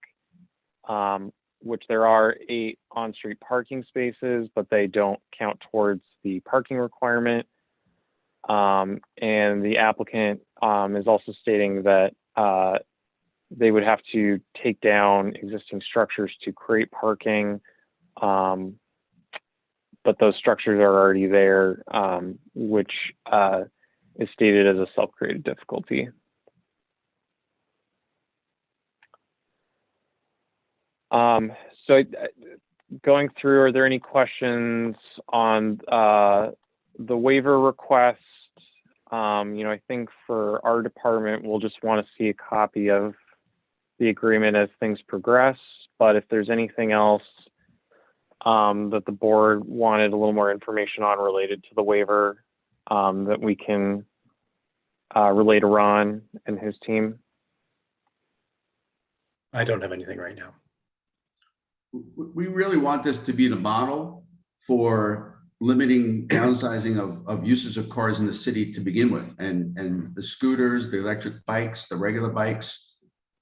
which there are 8 on-street parking spaces, but they don't count towards the parking requirement. And the applicant is also stating that they would have to take down existing structures to create parking, but those structures are already there, which is stated as a self-created difficulty. So going through, are there any questions on the waiver request? You know, I think for our department, we'll just want to see a copy of the agreement as things progress. but if there's anything else that the board wanted a little more information on related to the waiver, that we can relay to Ron and his team. I don't have anything right now. We really want this to be the model for limiting downsizing of uses of cars in the city to begin with, and the scooters, the electric bikes, the regular bikes.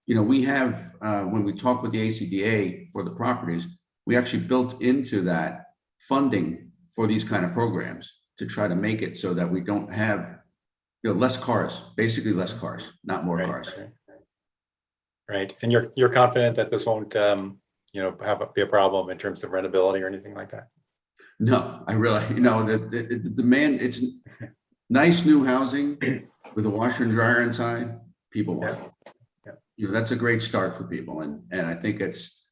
You know, we have, when we talk with the ACDA for the properties, we actually built into that funding for these kind of programs to try to make it so that we don't have, you know, less cars, basically less cars, not more cars. Right. And you're confident that this won't, you know, be a problem in terms of rentability or anything like that? No, I really, you know, the demand, it's nice new housing with a washer and dryer inside, people want it. Yeah. You know, that's a great start for people. And I think it's,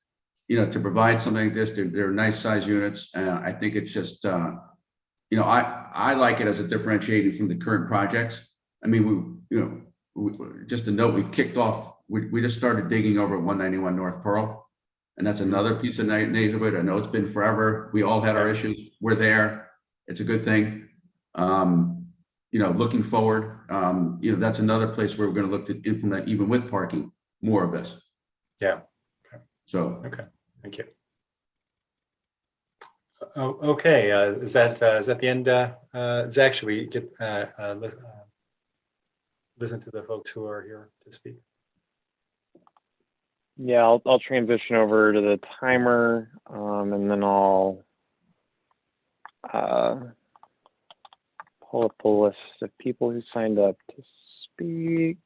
you know, to provide something like this, they're nice size units. I think it's just, you know, I like it as a differentiating from the current projects. I mean, just a note, we've kicked off, we just started digging over 191 North Pearl. And that's another piece of neighborhood. I know it's been forever. We all had our issues. We're there. It's a good thing. You know, looking forward, you know, that's another place where we're going to look to implement, even with parking, more of this. Yeah. Okay. So. Okay. Thank you. Oh, okay. Is that the end? Zach, should we get listen to the folks who are here to speak? Yeah, I'll transition over to the timer, and then I'll pull up the list of people who signed up to speak.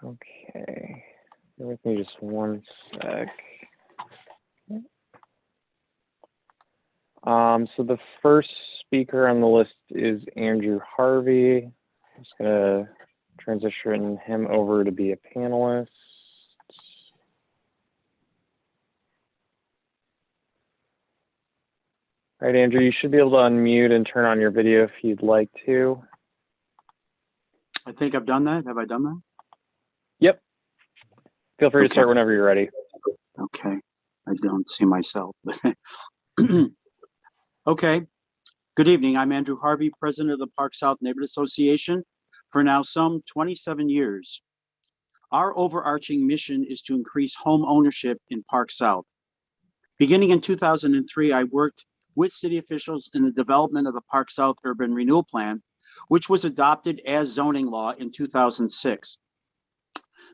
Okay, bear with me just one sec. So the first speaker on the list is Andrew Harvey. I'm just gonna transition him over to be a panelist. All right, Andrew, you should be able to unmute and turn on your video if you'd like to. I think I've done that. Have I done that? Yep. Feel free to start whenever you're ready. Okay. I don't see myself. Okay. Good evening. I'm Andrew Harvey, president of the Park South Neighborhood Association for now some 27 years. Our overarching mission is to increase home ownership in Park South. Beginning in 2003, I worked with city officials in the development of the Park South Urban Renewal Plan, which was adopted as zoning law in 2006.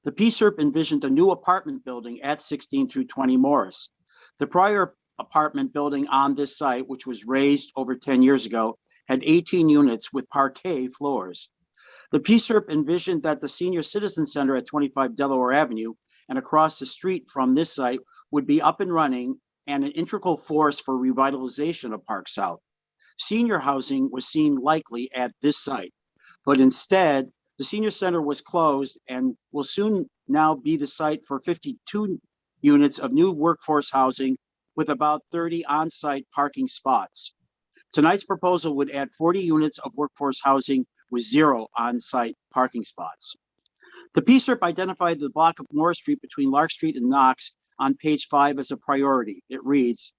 The PSERP envisioned a new apartment building at 16 through 20 Morris. The prior apartment building on this site, which was raised over 10 years ago, had 18 units with parquet floors. The PSERP envisioned that the Senior Citizen Center at 25 Delaware Avenue and across the street from this site would be up and running and an integral force for revitalization of Park South. Senior housing was seen likely at this site, but instead, the Senior Center was closed and will soon now be the site for 52 units of new workforce housing with about 30 on-site parking spots. Tonight's proposal would add 40 units of workforce housing with 0 on-site parking spots. The PSERP identified the block of Moore Street between Lark Street and Knox on page 5 as a priority. It reads,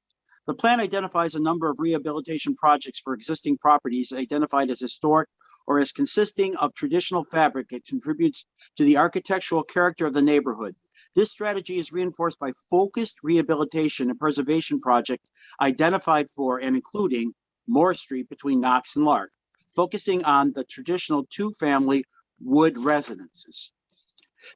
the plan identifies a number of rehabilitation projects for existing properties identified as historic or as consisting of traditional fabric that contributes to the architectural character of the neighborhood. This strategy is reinforced by focused rehabilitation and preservation project identified for and including Moore Street between Knox and Lark, focusing on the traditional 2-family wood residences.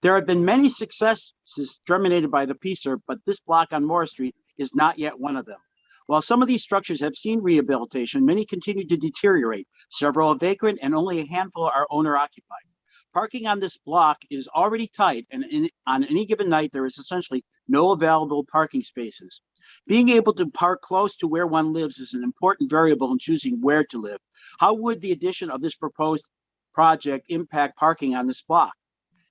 There have been many successes germinated by the PSERP, but this block on Moore Street is not yet one of them. While some of these structures have seen rehabilitation, many continue to deteriorate. Several are vacant and only a handful are owner occupied. Parking on this block is already tight, and on any given night, there is essentially no available parking spaces. Being able to park close to where one lives is an important variable in choosing where to live. How would the addition of this proposed project impact parking on this block?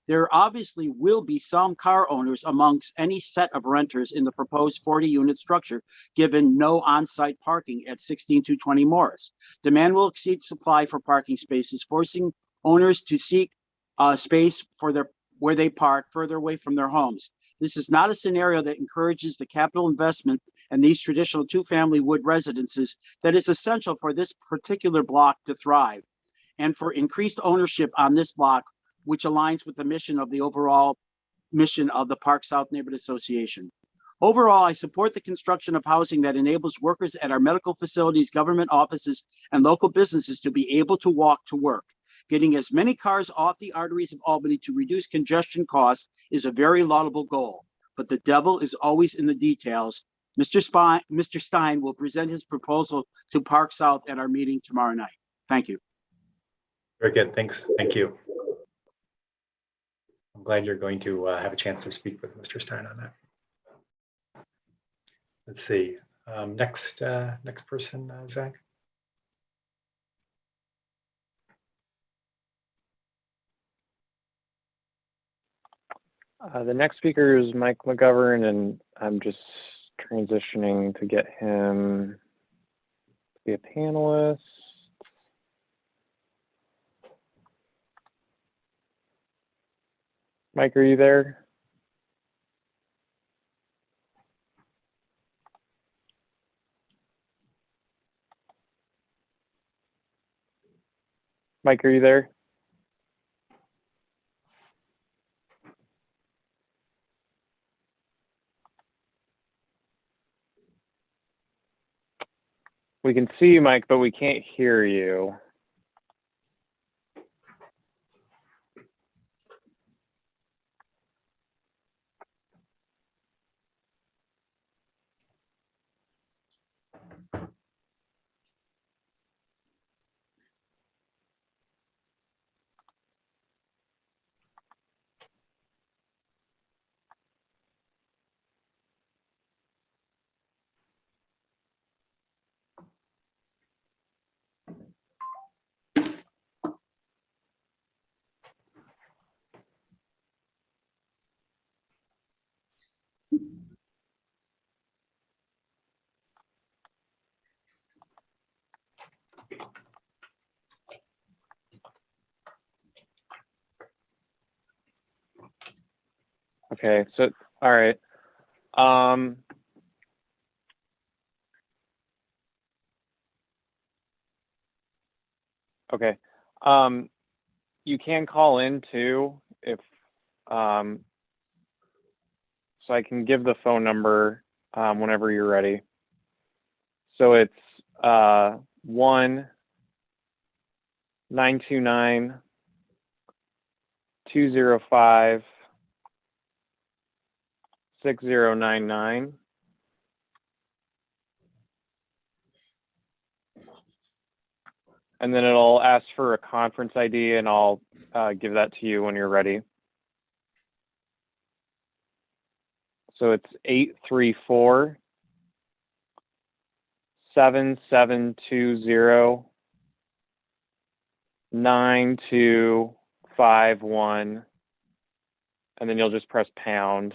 There obviously will be some car owners amongst any set of renters in the proposed 40-unit structure, given no on-site parking at 16 to 20 Morris. Demand will exceed supply for parking spaces, forcing owners to seek space for their where they park further away from their homes. This is not a scenario that encourages the capital investment in these traditional two-family wood residences that is essential for this particular block to thrive, and for increased ownership on this block, which aligns with the mission of the overall mission of the Park South Neighborhood Association. Overall, I support the construction of housing that enables workers at our medical facilities, government offices, and local businesses to be able to walk to work. Getting as many cars off the arteries of Albany to reduce congestion costs is a very laudable goal, but the devil is always in the details. Mr. Stein will present his proposal to Park South at our meeting tomorrow night. Thank you. Very good. Thanks. Thank you. I'm glad you're going to have a chance to speak with Mr. Stein on that. Let's see. Next person, Zach. The next speaker is Mike McGovern, and I'm just transitioning to get him to be a panelist. Mike, are you there? Mike, are you there? We can see you, Mike, but we can't hear you. Okay, so, all right. Okay. You can call in too if, so I can give the phone number whenever you're ready. So it's 1-929-205-6099. And then it'll ask for a conference ID, and I'll give that to you when you're ready. So it's 834-720-9251. And then you'll just press pound.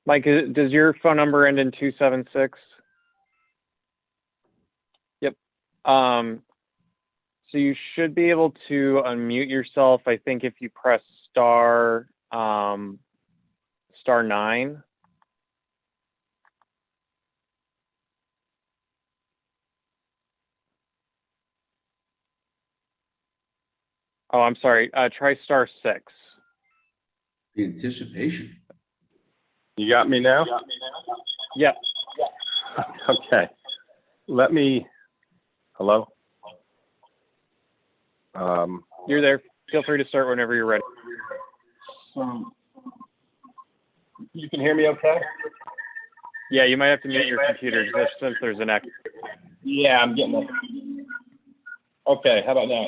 Mike, does your phone number end in 276? Yep. So you should be able to unmute yourself. I think if you press star 9. Oh, I'm sorry. Try star 6. The anticipation. You got me now? Yep. Okay. Let me, hello? You're there. Feel free to start whenever you're ready. You can hear me okay? Yeah, you might have to mute your computer since there's an echo. Yeah, I'm getting it. Okay, how about now?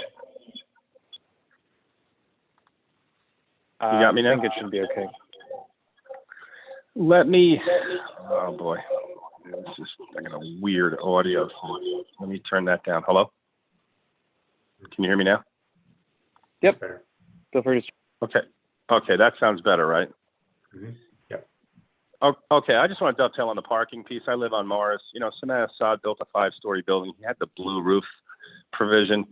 You got me now? I think it should be okay. Let me, oh boy, this is, I got a weird audio thing. Let me turn that down. Hello? Can you hear me now? Yep. Feel free to. Okay. Okay, that sounds better, right? Mhm. Yep. Okay, I just want to dovetail on the parking piece. I live on Morris. You know, Samad Assad built a 5-story building. He had the blue roof provision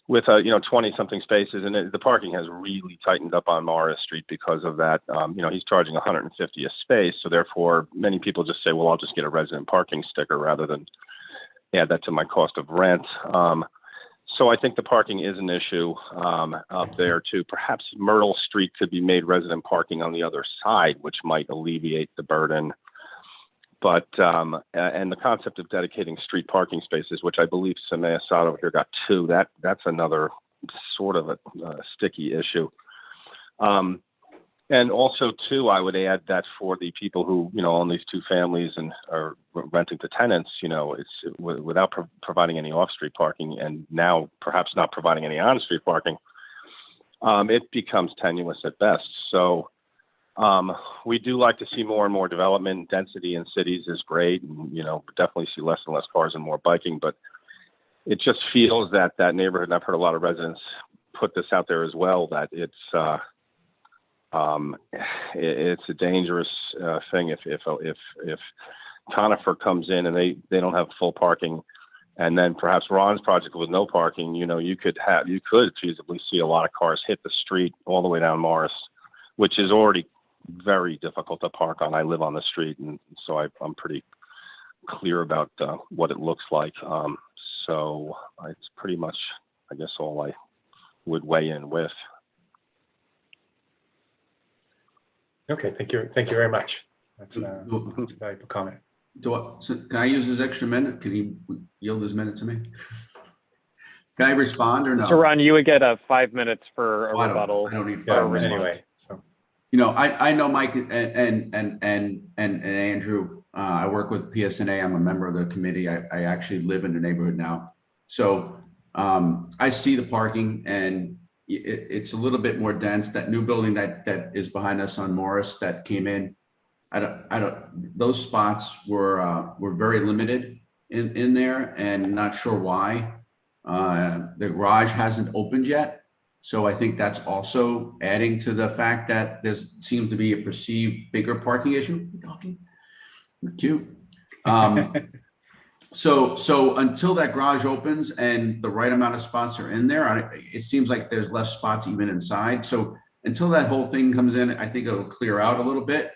with 20-something spaces, and the parking has really tightened up on Morris Street because of that. He's charging $150 a space, so therefore many people just say, well, I'll just get a resident parking sticker rather than add that to my cost of rent. So I think the parking is an issue up there too. Perhaps Myrtle Street could be made resident parking on the other side, which might alleviate the burden. But, and the concept of dedicating street parking spaces, which I believe Sameh Assad over here got 2, that's another sort of a sticky issue. And also too, I would add that for the people who, own these 2 families and are renting to tenants, it's without providing any off-street parking, and now perhaps not providing any on-street parking, it becomes tenuous at best. So, we do like to see more and more development. Density in cities is great, and definitely see less and less cars and more biking. But it just feels that neighborhood, and I've heard a lot of residents put this out there as well, that it's a dangerous thing if Conifer comes in and they don't have full parking, and then perhaps Ron's project with no parking. You could feasibly see a lot of cars hit the street all the way down Morris, which is already very difficult to park on. I live on the street, and so I'm pretty clear about what it looks like. So it's pretty much, I guess, all I would weigh in with. Okay, thank you very much. That's a valuable comment. Can I use his extra minute? Can he yield his minute to me? Can I respond or no? So Ron, you would get 5 minutes for a rebuttal. I don't need 5 minutes anyway. So. I know Mike and Andrew. I work with PSNA. I'm a member of the committee. I actually live in the neighborhood now, so I see the parking, and it's a little bit more dense. That new building that is behind us on Morris that came in, those spots were very limited in there, and not sure why. The garage hasn't opened yet. So I think that's also adding to the fact that there seems to be a perceived bigger parking issue. Cute. So until that garage opens and the right amount of spots are in there, it seems like there's less spots even inside. So until that whole thing comes in, I think it'll clear out a little bit.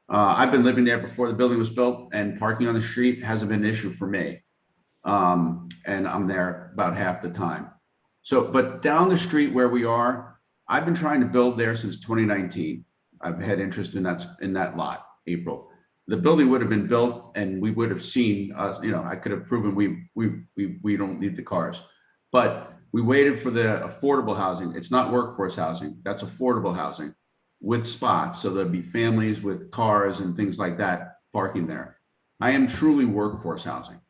I've been living there before the building was built, and parking on the street hasn't been an issue for me. And I'm there about half the time. So, but down the street where we are, I've been trying to build there since 2019. I've had interest in that lot, April. The building would have been built, and we would have seen us, I could have proven we don't need the cars. But we waited for the affordable housing. It's not workforce housing. That's affordable housing with spots. So there'd be families with cars and things like that parking there. I am truly workforce housing.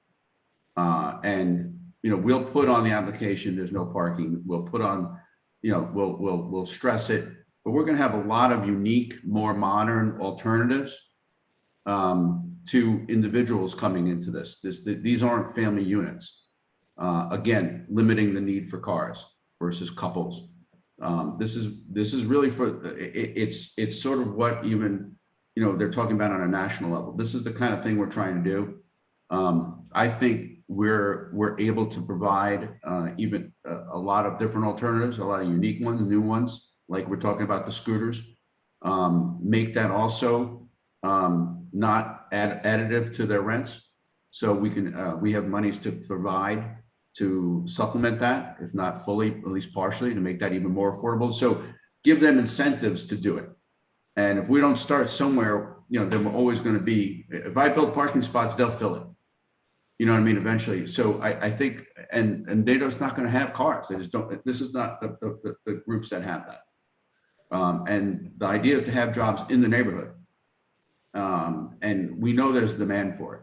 And we'll put on the application, there's no parking. We'll put on, we'll stress it, but we're going to have a lot of unique, more modern alternatives to individuals coming into this. These aren't family units. Again, limiting the need for cars versus couples. This is really for, it's sort of what even they're talking about on a national level. This is the kind of thing we're trying to do. I think we're able to provide even a lot of different alternatives, a lot of unique ones, new ones, like we're talking about the scooters. Make that also not additive to their rents. So we have monies to provide to supplement that, if not fully, at least partially, to make that even more affordable. So give them incentives to do it. And if we don't start somewhere, then we're always going to be, if I build parking spots, they'll fill it. You know what I mean? Eventually. So I think, and they're just not going to have cars. They just don't, this is not the groups that have that. And the idea is to have jobs in the neighborhood. And we know there's demand for it.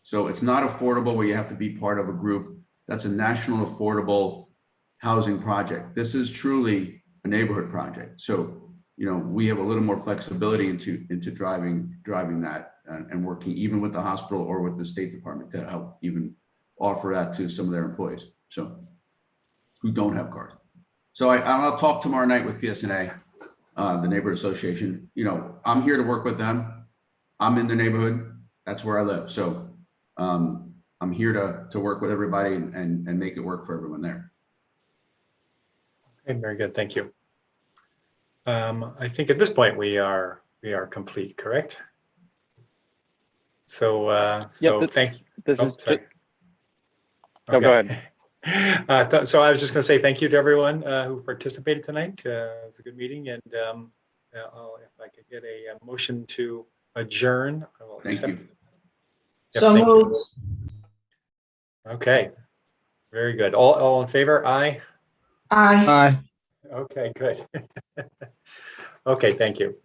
So it's not affordable where you have to be part of a group. That's a national affordable housing project. This is truly a neighborhood project. So, we have a little more flexibility into driving that and working even with the hospital or with the State Department to help even offer that to some of their employees. So who don't have cars. So I'll talk tomorrow night with PSNA, the neighborhood association. I'm here to work with them. I'm in the neighborhood. That's where I live. So I'm here to work with everybody and make it work for everyone there. Okay, very good. Thank you. I think at this point we are complete, correct? So thank you. Sorry. No, go ahead. So I was just going to say thank you to everyone who participated tonight. It was a good meeting, and if I could get a motion to adjourn, I will accept. Thank you. Yep, So thank you. moved. Okay, very good. All in favor? Aye. Aye. Aye. Okay, good. Okay, thank you.